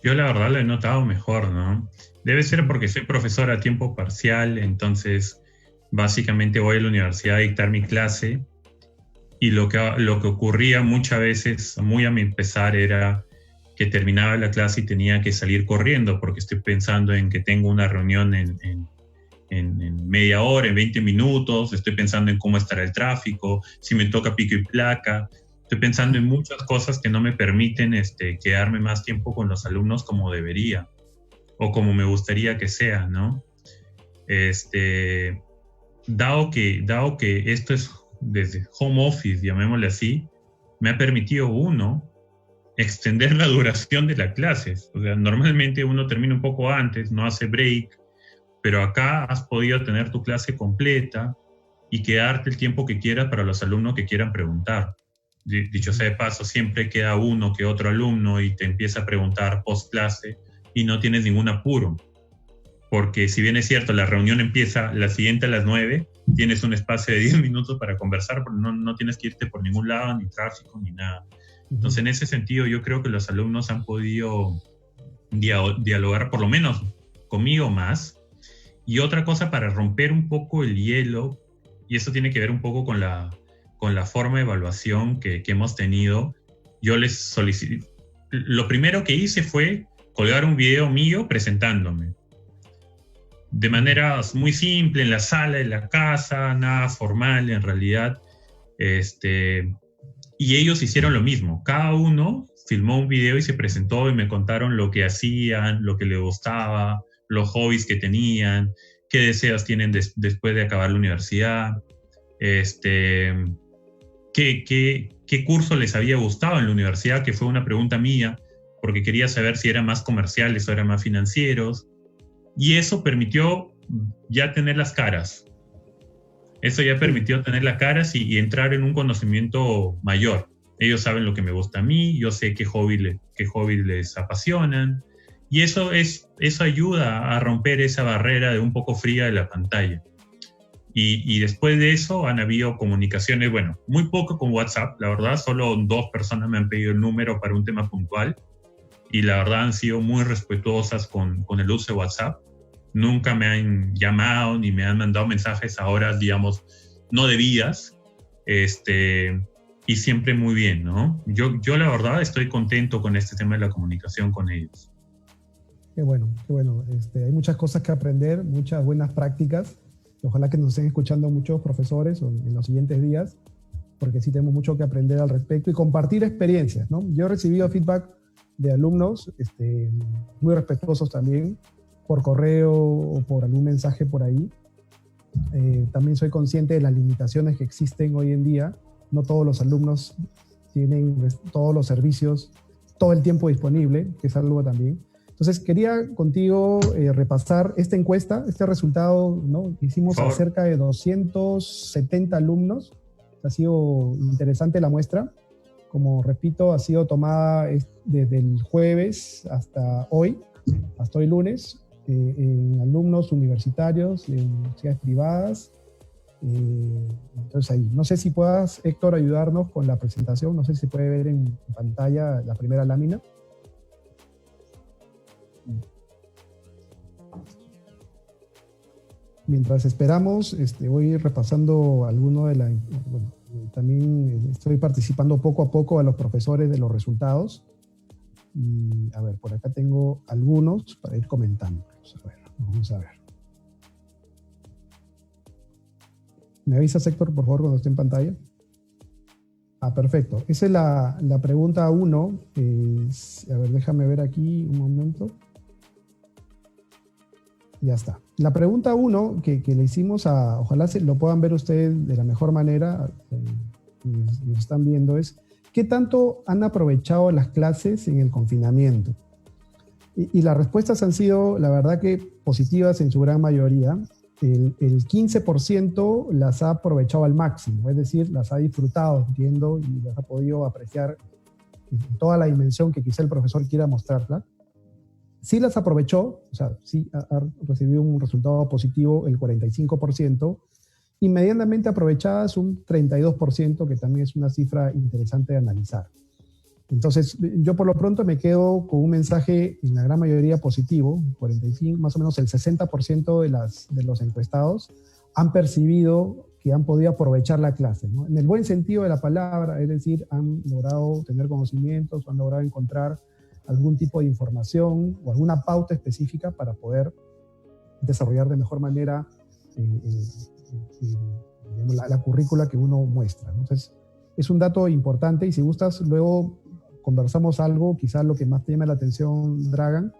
Yo la verdad lo he notado mejor, ¿no? Debe ser porque soy profesor a tiempo parcial, entonces básicamente voy a la universidad a dictar mi clase y lo que ocurría muchas veces, muy a mi pesar, era que terminaba la clase y tenía que salir corriendo porque estoy pensando en que tengo una reunión en media hora, en 20 minutos, estoy pensando en cómo estará el tráfico, si me toca pico y placa. Estoy pensando en muchas cosas que no me permiten quedarme más tiempo con los alumnos como debería o como me gustaría que sea, ¿no? Dado que esto es desde home office, llamémosle así, me ha permitido extender la duración de las clases. O sea, normalmente uno termina un poco antes, no hace break, pero acá has podido tener tu clase completa y quedarte el tiempo que quieras para los alumnos que quieran preguntar. Dicho sea de paso, siempre queda uno que otro alumno y te empieza a preguntar post clase y no tienes ningún apuro. Porque si bien es cierto, la reunión empieza la siguiente a las 9, tienes un espacio de 10 minutos para conversar, porque no tienes que irte por ningún lado, ni tráfico, ni nada. Entonces, en ese sentido, yo creo que los alumnos han podido dialogar, por lo menos conmigo más. Y otra cosa para romper un poco el hielo, y esto tiene que ver un poco con la forma de evaluación que hemos tenido, yo les solicité, lo primero que hice fue colgar un video mío presentándome. De manera muy simple, en la sala de la casa, nada formal en realidad. Y ellos hicieron lo mismo. Cada uno filmó un video y se presentó y me contaron lo que hacían, lo que les gustaba, los hobbies que tenían, qué deseos tienen después de acabar la universidad, qué curso les había gustado en la universidad, que fue una pregunta mía, porque quería saber si eran más comerciales o eran más financieros. Y eso permitió ya tener las caras. Eso ya permitió tener las caras y entrar en un conocimiento mayor. Ellos saben lo que me gusta a mí, yo sé qué hobby les apasionan. Y eso ayuda a romper esa barrera de un poco fría de la pantalla. Y después de eso han habido comunicaciones, bueno, muy poco con WhatsApp, la verdad, solo 2 personas me han pedido el número para un tema puntual. Y la verdad han sido muy respetuosas con el uso de WhatsApp. Nunca me han llamado ni me han mandado mensajes a horas, digamos, no debidas. Y siempre muy bien, ¿no? Yo la verdad estoy contento con este tema de la comunicación con ellos. Qué bueno, qué bueno. Hay muchas cosas que aprender, muchas buenas prácticas. Ojalá que nos estén escuchando muchos profesores en los siguientes días, porque sí tenemos mucho que aprender al respecto y compartir experiencias, ¿no? Yo he recibido feedback de alumnos muy respetuosos también, por correo o por algún mensaje por ahí. También soy consciente de las limitaciones que existen hoy en día. No todos los alumnos tienen todos los servicios todo el tiempo disponible, que es algo también. Entonces, quería contigo repasar esta encuesta, este resultado, ¿no? Que hicimos a cerca de 270 alumnos. Ha sido interesante la muestra. Como repito, ha sido tomada desde el jueves hasta hoy lunes, en alumnos universitarios, en universidades privadas. Entonces ahí, no sé si puedas, Héctor, ayudarnos con la presentación. No sé si se puede ver en pantalla la primera lámina. Mientras esperamos, voy repasando alguno de también estoy participando poco a poco a los profesores de los resultados. Y a ver, por acá tengo algunos para ir comentando. Vamos a ver. ¿Me avisas, Héctor, por favor, cuando esté en pantalla? Perfecto. Esa es la pregunta 1. A ver, déjame ver aquí un momento. Ya está. La pregunta 1 que le hicimos ojalá lo puedan ver ustedes de la mejor manera, nos están viendo, es ¿qué tanto han aprovechado las clases en el confinamiento? Y las respuestas han sido, la verdad, que positivas en su gran mayoría. El 15% las ha aprovechado al máximo, es decir, las ha disfrutado, entiendo, y las ha podido apreciar en toda la dimensión que quizá el profesor quiera mostrarla. Sí las aprovechó, o sea, sí ha recibido un resultado positivo el 45%, y medianamente aprovechadas un 32%, que también es una cifra interesante de analizar. Entonces, yo por lo pronto me quedo con un mensaje en la gran mayoría positivo. 45, más o menos el 60% de los encuestados han percibido que han podido aprovechar la clase, ¿no? En el buen sentido de la palabra, es decir, han logrado tener conocimientos, han logrado encontrar algún tipo de información o alguna pauta específica para poder desarrollar de mejor manera digamos, la currícula que uno muestra, ¿no? Entonces, es un dato importante, y si gustas, luego conversamos algo, quizás lo que más te llama la atención, Dragan.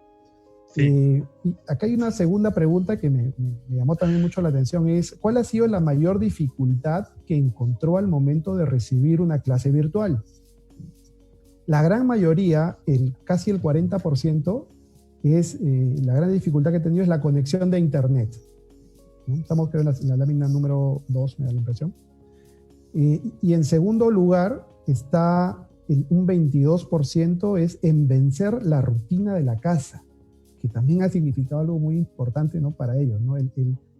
Sí. Y acá hay una segunda pregunta que me llamó también mucho la atención, es ¿cuál ha sido la mayor dificultad que encontró al momento de recibir una clase virtual? La gran mayoría, casi el 40%, la gran dificultad que he tenido es la conexión de internet, ¿no? Estamos, creo, en la lámina número 2, me da la impresión. Y en segundo lugar, está un 22% es en vencer la rutina de la casa, que también ha significado algo muy importante, ¿no?, para ellos, ¿no?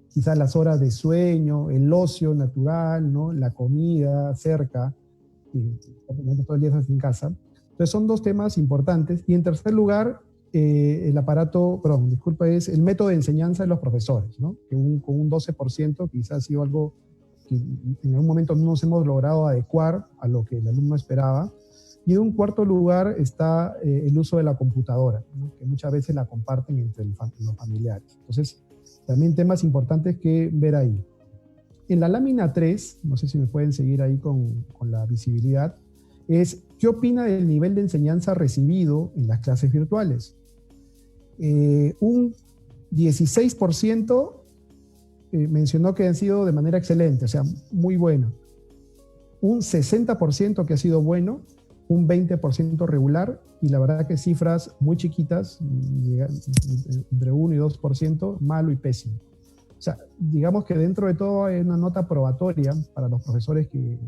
Quizás las horas de sueño, el ocio natural, ¿no?, la comida cerca, y todo el día estás en casa. Entonces son dos temas importantes. Y en tercer lugar, es el método de enseñanza de los profesores, ¿no?, que con un 12% quizás ha sido algo que en algún momento no nos hemos logrado adecuar a lo que el alumno esperaba. Y en un cuarto lugar está el uso de la computadora, ¿no?, que muchas veces la comparten entre los familiares. Entonces, también temas importantes que ver ahí. En la lámina 3, no sé si me pueden seguir ahí con la visibilidad, es ¿qué opina del nivel de enseñanza recibido en las clases virtuales? Un 16% mencionó que han sido de manera excelente, o sea, muy bueno. Un 60% que ha sido bueno, un 20% regular, y la verdad que cifras muy chiquitas, entre 1 y 2%, malo y pésimo. O sea, digamos que dentro de todo hay una nota probatoria para los profesores que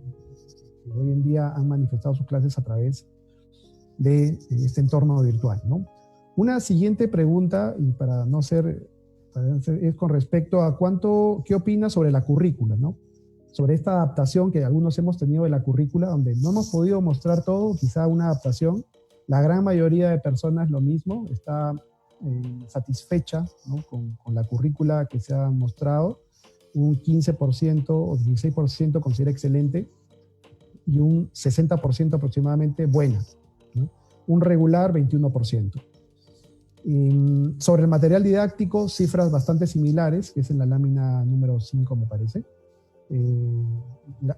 hoy en día han manifestado sus clases a través de este entorno virtual, ¿no? Una siguiente pregunta, y es con respecto a qué opina sobre la currícula, ¿no? Sobre esta adaptación que algunos hemos tenido de la currícula, donde no hemos podido mostrar todo, quizá una adaptación. La gran mayoría de personas lo mismo, está satisfecha, ¿no?, con la currícula que se ha mostrado. Un 15% o 16% considera excelente y un 60% aproximadamente buena, ¿no? Un regular 21%. Sobre el material didáctico, cifras bastante similares, que es en la lámina número 5, me parece.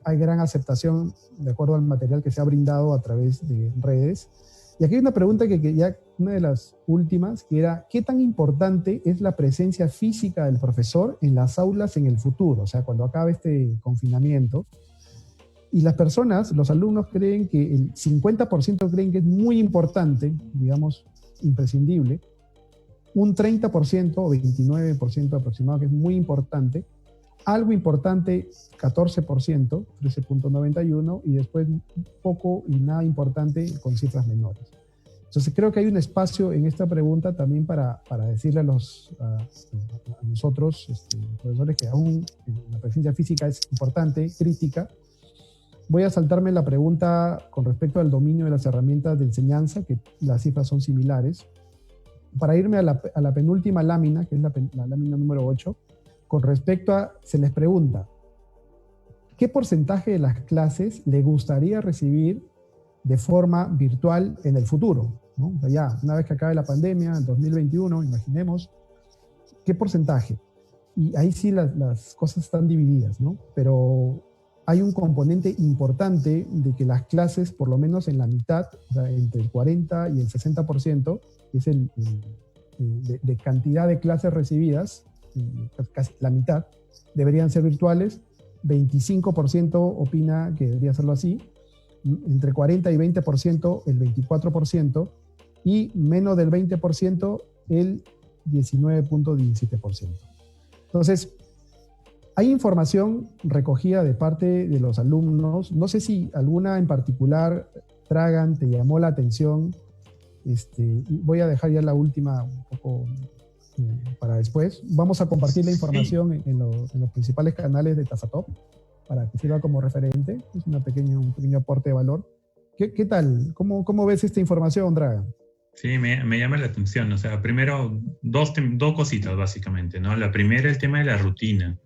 Hay gran aceptación de acuerdo al material que se ha brindado a través de redes. Y aquí hay una pregunta que ya, una de las últimas, que era, ¿qué tan importante es la presencia física del profesor en las aulas en el futuro? O sea, cuando acabe este confinamiento. Y las personas, los alumnos creen que el 50% creen que es muy importante, digamos, imprescindible. Un 30% o 29% aproximado que es muy importante. Algo importante, 14%, 13.91%, y después poco y nada importante con cifras menores. Entonces creo que hay un espacio en esta pregunta también para decirle a nosotros, profesores, que aún la presencia física es importante, crítica. Voy a saltarme la pregunta con respecto al dominio de las herramientas de enseñanza, que las cifras son similares, para irme a la penúltima lámina, que es la lámina número 8, con respecto a, se les pregunta, ¿qué porcentaje de las clases le gustaría recibir de forma virtual en el futuro, ¿no? O sea, ya, una vez que acabe la pandemia, en 2021, imaginemos, ¿qué porcentaje? Y ahí sí las cosas están divididas, ¿no? Pero hay un componente importante de que las clases, por lo menos en la mitad, o sea, entre el 40 y el 60%, que es de cantidad de clases recibidas, casi la mitad, deberían ser virtuales. 25% opina que debería serlo así, entre 40 y 20% el 24%, y menos del 20% el 19.17%. Entonces, hay información recogida de parte de los alumnos. No sé si alguna en particular, Dragan, te llamó la atención. Voy a dejar ya la última un poco para después. Vamos a compartir la información en los principales canales de TazaTop para que sirva como referente. Es un pequeño aporte de valor. ¿Qué tal? ¿Cómo ves esta información, Dragan? Sí, me llama la atención. O sea, primero, dos cositas básicamente, ¿no? La primera, el tema de la rutina.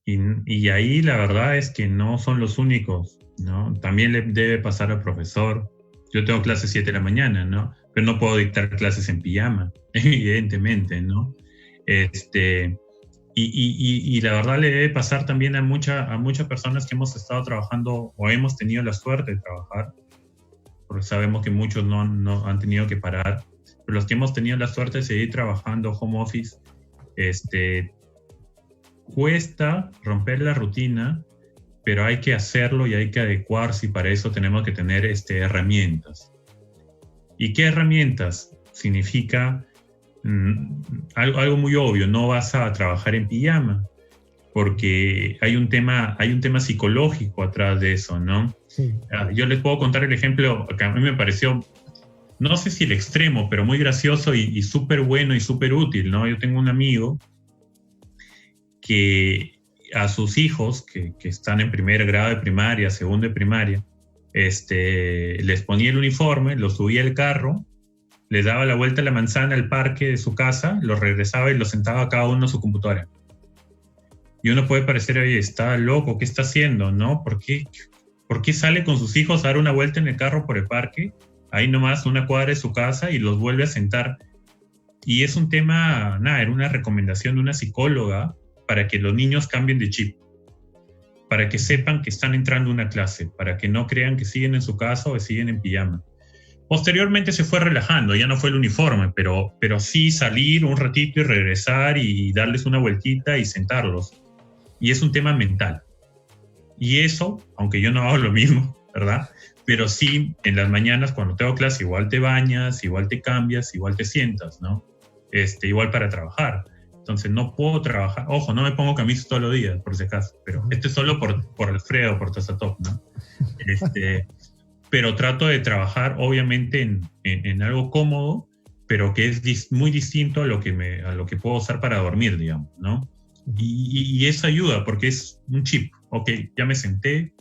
Y ahí la verdad es que no son los únicos, ¿no? También le debe pasar al profesor. Yo tengo clases 7 de la mañana, ¿no? Pero no puedo dictar clases en pijama, evidentemente, ¿no? Y la verdad le debe pasar también a muchas personas que hemos estado trabajando o hemos tenido la suerte de trabajar, porque sabemos que muchos no han tenido que parar, pero los que hemos tenido la suerte de seguir trabajando home office, cuesta romper la rutina, pero hay que hacerlo y hay que adecuarse, y para eso tenemos que tener herramientas. ¿Y qué herramientas? Significa algo muy obvio, no vas a trabajar en pijama, porque hay un tema psicológico atrás de eso, ¿no? Sí. Yo les puedo contar el ejemplo que a mí me pareció, no sé si el extremo, pero muy gracioso y súper bueno y súper útil, ¿no? Yo tengo un amigo que a sus hijos, que están en primer grado de primaria, segundo de primaria, les ponía el uniforme, los subía al carro, les daba la vuelta a la manzana al parque de su casa, los regresaba y los sentaba a cada uno en su computadora. Y uno puede parecer, oye, está loco, ¿qué está haciendo? ¿No? ¿Por qué sale con sus hijos a dar una vuelta en el carro por el parque? Ahí nomás una cuadra de su casa y los vuelve a sentar. Y es un tema, nada, era una recomendación de una psicóloga para que los niños cambien de chip, para que sepan que están entrando a una clase, para que no crean que siguen en su casa o siguen en pijama. Posteriormente se fue relajando, ya no fue el uniforme, pero sí salir un ratito y regresar y darles una vueltita y sentarlos. Y es un tema mental. Y eso, aunque yo no hago lo mismo, ¿verdad? Pero sí, en las mañanas cuando tengo clase, igual te bañas, igual te cambias, igual te sientas, ¿no? Igual para trabajar. Entonces no puedo trabajar. Ojo, no me pongo camisa todos los días, por si acaso. Pero esto es solo por Alfredo, por Tazatop, ¿no? Pero trato de trabajar, obviamente, en algo cómodo, pero que es muy distinto a lo que puedo usar para dormir, digamos, ¿no? Y eso ayuda, porque es un chip. Ok, ya me senté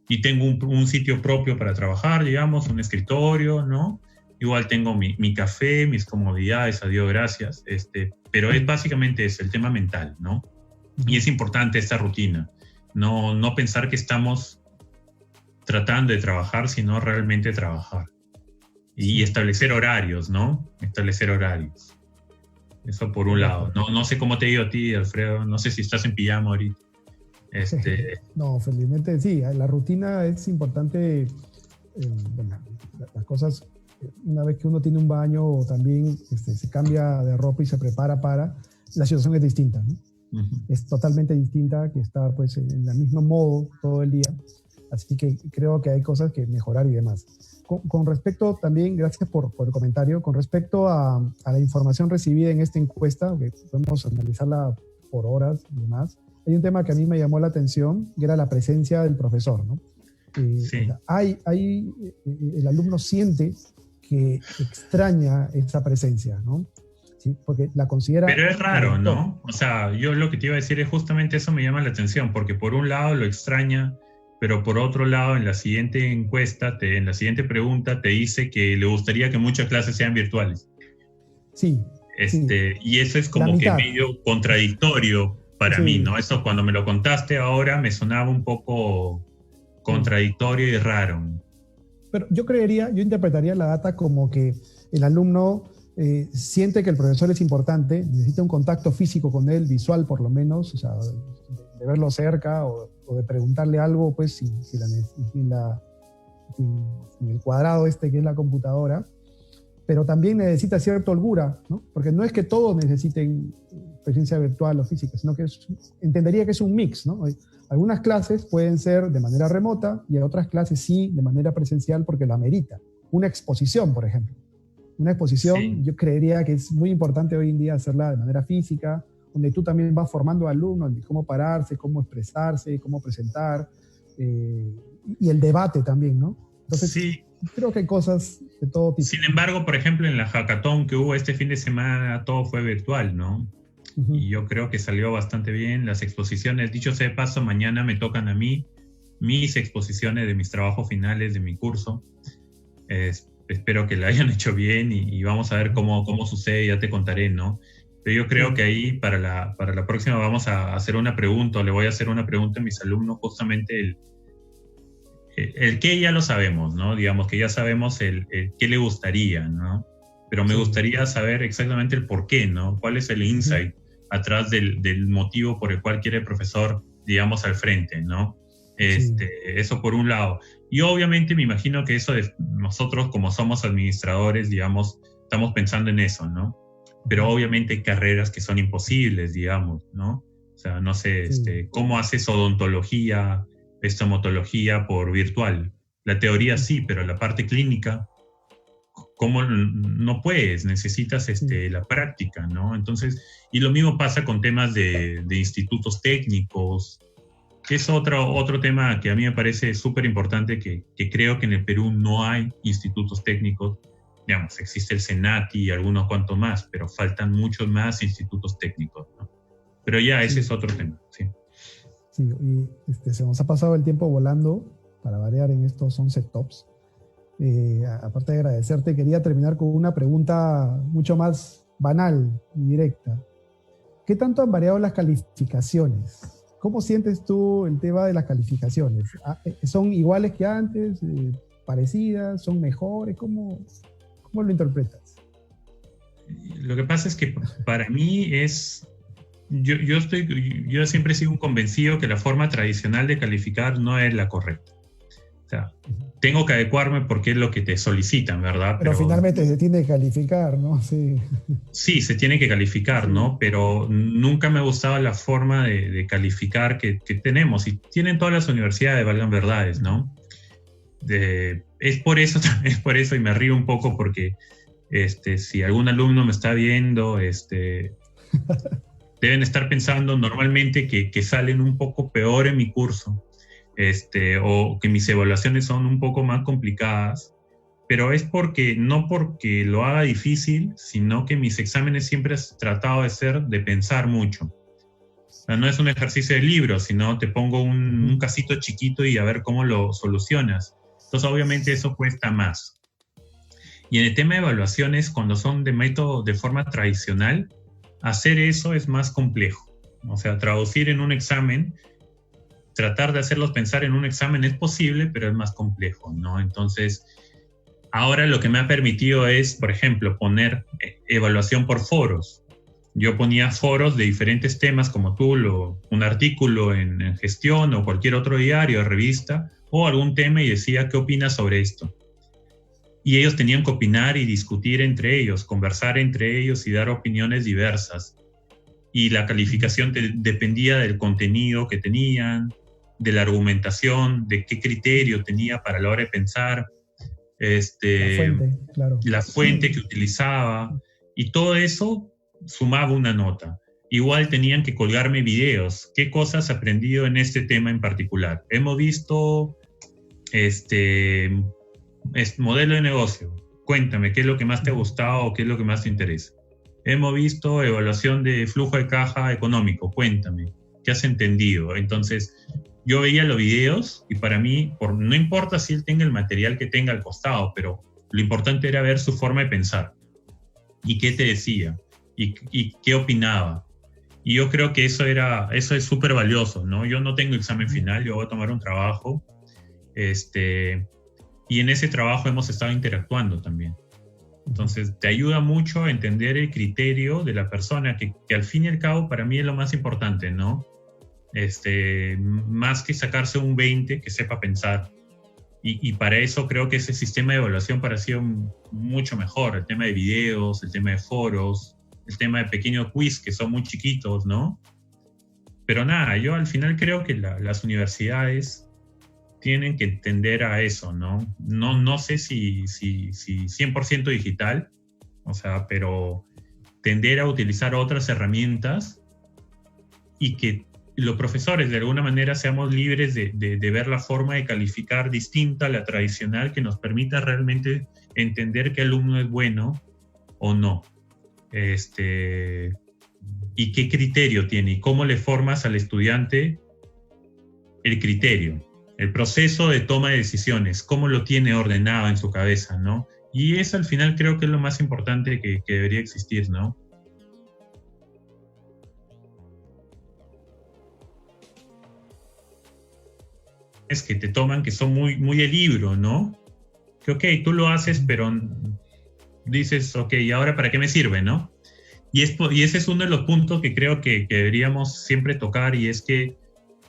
y tengo un sitio propio para trabajar, digamos, un escritorio, ¿no? Igual tengo mi café, mis comodidades, a Dios gracias, pero es básicamente eso, el tema mental, ¿no? Y es importante esta rutina, no pensar que estamos tratando de trabajar, sino realmente trabajar. Y establecer horarios, ¿no? Establecer horarios. Eso por un lado. No sé cómo te digo a ti, Alfredo, no sé si estás en pijama ahorita. No, felizmente sí, la rutina es importante, bueno, las cosas, una vez que uno tiene un baño o también se cambia de ropa y se prepara la situación es distinta, ¿no? Es totalmente distinta que estar pues en el mismo modo todo el día, así que creo que hay cosas que mejorar y demás. Con respecto también, gracias por el comentario, con respecto a la información recibida en esta encuesta, que podemos analizarla por horas y demás, hay un tema que a mí me llamó la atención, que era la presencia del profesor, ¿no? Sí. El alumno siente que extraña esa presencia, ¿no? ¿Sí? Porque la considera... Pero es raro, ¿no? O sea, yo lo que te iba a decir es justamente eso me llama la atención, porque por un lado lo extraña, pero por otro lado en la siguiente encuesta, en la siguiente pregunta te dice que le gustaría que muchas clases sean virtuales. Sí. Y eso es como que medio contradictorio para mí, ¿no? Eso cuando me lo contaste ahora me sonaba un poco contradictorio y raro. Pero yo interpretaría la data como que el alumno siente que el profesor es importante, necesita un contacto físico con él, visual por lo menos, o sea, de verlo cerca o de preguntarle algo, pues, sin el cuadrado que es la computadora, pero también necesita cierta holgura, ¿no? Porque no es que todos necesiten presencia virtual o física, sino que entendería que es un mix, ¿no? Algunas clases pueden ser de manera remota y otras clases sí de manera presencial porque la amerita. Una exposición, por ejemplo. Una exposición, yo creería que es muy importante hoy en día hacerla de manera física, donde tú también vas formando alumnos de cómo pararse, cómo expresarse, cómo presentar, y el debate también, ¿no? Entonces, creo que hay cosas de todo tipo. Sin embargo, por ejemplo, en la hackathon que hubo este fin de semana, todo fue virtual, ¿no? Y yo creo que salió bastante bien. Las exposiciones, dicho sea de paso, mañana me tocan a mí mis exposiciones de mis trabajos finales de mi curso. Espero que la hayan hecho bien y vamos a ver cómo sucede, ya te contaré, ¿no? Pero yo creo que ahí para la próxima vamos a hacer una pregunta, o le voy a hacer una pregunta a mis alumnos, justamente el qué ya lo sabemos, ¿no? Digamos que ya sabemos el qué le gustaría, ¿no? Pero me gustaría saber exactamente el por qué, ¿no? ¿Cuál es el insight atrás del motivo por el cual quiere el profesor, digamos, al frente, ¿no? Eso por un lado. Y obviamente me imagino que eso de nosotros, como somos administradores, digamos, estamos pensando en eso, ¿no? Pero obviamente hay carreras que son imposibles, digamos, ¿no? O sea, no sé, ¿cómo haces odontología, estomatología por virtual? La teoría sí, pero la parte clínica, ¿cómo no puedes? Necesitas la práctica, ¿no? Entonces, y lo mismo pasa con temas de institutos técnicos, que es otro tema que a mí me parece súper importante, que creo que en el Perú no hay institutos técnicos. Digamos, existe el SENATI y algunos cuantos más, pero faltan muchos más institutos técnicos, ¿no? Pero ya, ese es otro tema, sí. Sí, y se nos ha pasado el tiempo volando, para variar en estos 11 tops. Aparte de agradecerte, quería terminar con una pregunta mucho más banal y directa. ¿Qué tanto han variado las calificaciones? ¿Cómo sientes tú el tema de las calificaciones? ¿Son iguales que antes? ¿Parecidas? ¿Son mejores? ¿Cómo lo interpretas? Lo que pasa es que para mí es... Yo siempre he sido un convencido que la forma tradicional de calificar no es la correcta. O sea, tengo que adecuarme porque es lo que te solicitan, ¿verdad? Pero finalmente se tiene que calificar, ¿no? Sí, sí, se tiene que calificar, ¿no? Pero nunca me ha gustado la forma de calificar que tenemos. Y tienen todas las universidades, valgan verdades, ¿no? Es por eso, y me río un poco porque si algún alumno me está viendo, deben estar pensando normalmente que salen un poco peor en mi curso, o que mis evaluaciones son un poco más complicadas, pero es no porque lo haga difícil, sino que mis exámenes siempre he tratado de pensar mucho. O sea, no es un ejercicio de libro, sino te pongo un casito chiquito y a ver cómo lo solucionas. Entonces, obviamente, eso cuesta más. Y en el tema de evaluaciones, cuando son de forma tradicional, hacer eso es más complejo. O sea, traducir en un examen, tratar de hacerlos pensar en un examen es posible, pero es más complejo, ¿no? Entonces, ahora lo que me ha permitido es, por ejemplo, poner evaluación por foros. Yo ponía foros de diferentes temas, como tú, un artículo en Gestión o cualquier otro diario, revista, o algún tema, y decía, ¿qué opinas sobre esto? Y ellos tenían que opinar y discutir entre ellos, conversar entre ellos y dar opiniones diversas. Y la calificación dependía del contenido que tenían, de la argumentación, de qué criterio tenía para la hora de pensar, la fuente que utilizaba, y todo eso sumaba una nota. Igual tenían que colgarme videos. ¿Qué cosas he aprendido en este tema en particular? Hemos visto modelo de negocio. Cuéntame, ¿qué es lo que más te ha gustado o qué es lo que más te interesa? Hemos visto evaluación de flujo de caja económico. Cuéntame, ¿qué has entendido? Entonces, yo veía los videos y para mí, no importa si él tenga el material que tenga al costado, pero lo importante era ver su forma de pensar y qué te decía y qué opinaba. Y yo creo que eso es súper valioso, ¿no? Yo no tengo examen final, yo voy a tomar un trabajo, y en ese trabajo hemos estado interactuando también. Entonces, te ayuda mucho a entender el criterio de la persona, que al fin y al cabo para mí es lo más importante, ¿no? Más que sacarse un 20, que sepa pensar. Y para eso creo que ese sistema de evaluación para sí es mucho mejor. El tema de videos, el tema de foros, el tema de pequeños quiz que son muy chiquitos, ¿no? Pero nada, yo al final creo que las universidades tienen que tender a eso, ¿no? No sé si 100% digital, o sea, pero tender a utilizar otras herramientas y que los profesores de alguna manera seamos libres de ver la forma de calificar distinta a la tradicional, que nos permita realmente entender qué alumno es bueno o no. Y qué criterio tiene y cómo le formas al estudiante el criterio. El proceso de toma de decisiones, cómo lo tiene ordenado en su cabeza, ¿no? Y eso al final creo que es lo más importante que debería existir, ¿no? Es que te toman, que son muy el libro, ¿no? Que ok, tú lo haces, pero dices, ok, ¿y ahora para qué me sirve, no? Y ese es uno de los puntos que creo que deberíamos siempre tocar, y es que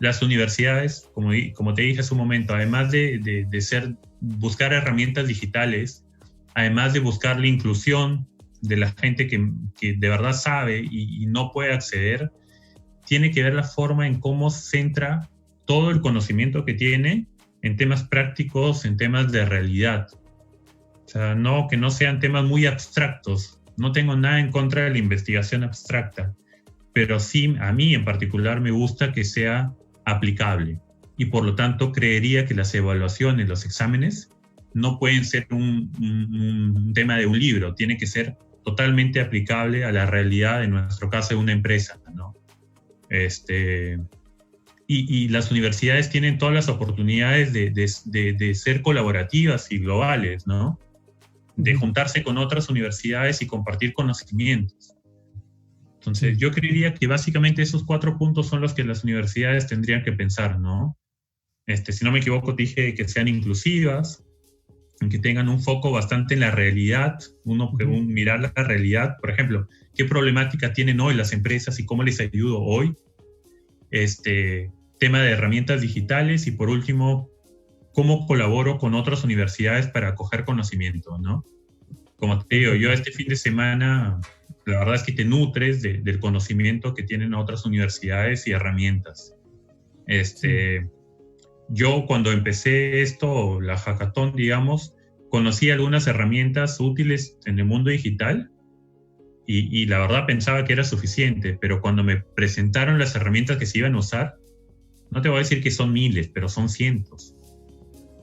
las universidades, como te dije hace un momento, además de buscar herramientas digitales, además de buscar la inclusión de la gente que de verdad sabe y no puede acceder, tiene que ver la forma en cómo centra todo el conocimiento que tiene en temas prácticos, en temas de realidad. O sea, que no sean temas muy abstractos. No tengo nada en contra de la investigación abstracta, pero sí, a mí en particular me gusta que sea aplicable. Y por lo tanto creería que las evaluaciones, los exámenes, no pueden ser un tema de un libro, tiene que ser totalmente aplicable a la realidad, en nuestro caso, de una empresa, ¿no? Y las universidades tienen todas las oportunidades de ser colaborativas y globales, ¿no? De juntarse con otras universidades y compartir conocimientos. Entonces, yo creería que básicamente esos 4 puntos son los que las universidades tendrían que pensar, ¿no? Si no me equivoco, dije que sean inclusivas, que tengan un foco bastante en la realidad, mirar la realidad, por ejemplo, qué problemática tienen hoy las empresas y cómo les ayudo hoy, tema de herramientas digitales y por último, cómo colaboro con otras universidades para acoger conocimiento, ¿no? Como te digo, yo este fin de semana, la verdad es que te nutres del conocimiento que tienen otras universidades y herramientas. Yo cuando empecé esto, la hackathon, digamos, conocí algunas herramientas útiles en el mundo digital y la verdad pensaba que era suficiente, pero cuando me presentaron las herramientas que se iban a usar, no te voy a decir que son miles, pero son cientos.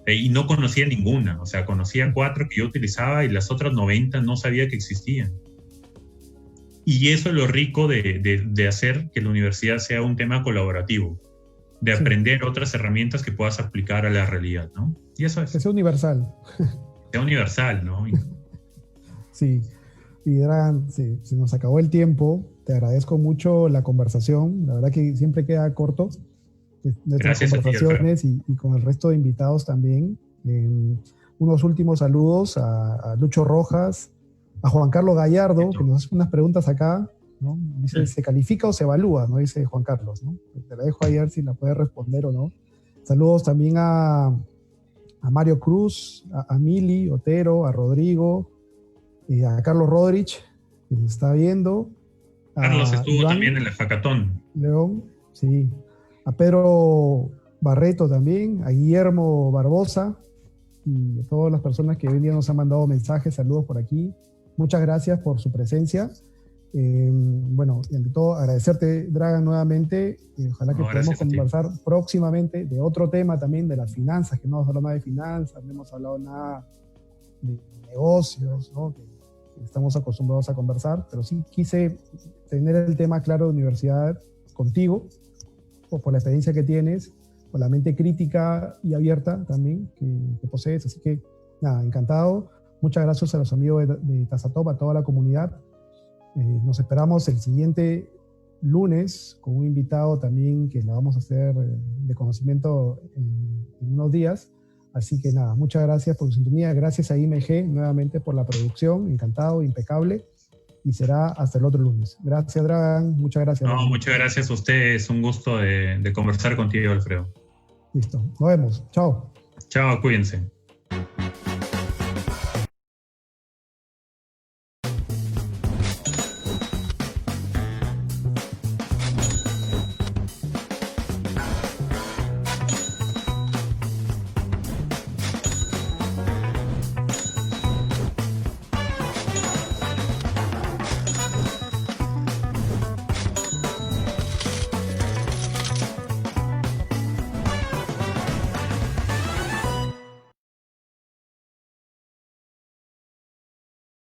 Y no conocía ninguna, o sea, conocía 4 que yo utilizaba y las otras 90 no sabía que existían. Y eso es lo rico de hacer que la universidad sea un tema colaborativo, de aprender otras herramientas que puedas aplicar a la realidad, ¿no? Y eso es. Que sea universal. Sea universal, ¿no? Sí. Y Dragan, se nos acabó el tiempo. Te agradezco mucho la conversación. La verdad que siempre queda corto. Nuestras conversaciones y con el resto de invitados también. Unos últimos saludos a Lucho Rojas, a Juan Carlos Gallardo, que nos hace unas preguntas acá, ¿no? Dice, ¿se califica o se evalúa? ¿No? Dice Juan Carlos, ¿no? Te la dejo ahí a ver si la puedes responder o no. Saludos también a Mario Cruz, a Mili Otero, a Rodrigo, a Carlos Rodrich, que nos está viendo. Carlos estuvo Iván, también en la hackathon. León, sí. A Pedro Barreto también, a Guillermo Barbosa y a todas las personas que hoy día nos han mandado mensajes, saludos por aquí. Muchas gracias por su presencia. Bueno, y ante todo agradecerte, Dragan, nuevamente. Ojalá que podamos conversar próximamente de otro tema también, de las finanzas, que no hemos hablado nada de finanzas, no hemos hablado nada de negocios, ¿no? Que estamos acostumbrados a conversar, pero sí quise tener el tema claro de universidad contigo, por la experiencia que tienes, por la mente crítica y abierta también que posees. Así que, nada, encantado. Muchas gracias a los amigos de Tazatop, a toda la comunidad. Nos esperamos el siguiente lunes con un invitado también que la vamos a hacer de conocimiento en unos días. Así que nada, muchas gracias por su sintonía. Gracias a IMG nuevamente por la producción. Encantado, impecable. Y será hasta el otro lunes. Gracias, Dragan. Muchas gracias. No, muchas gracias a ustedes. Un gusto de conversar contigo, Alfredo. Listo. Nos vemos. Chao. Chao, cuídense.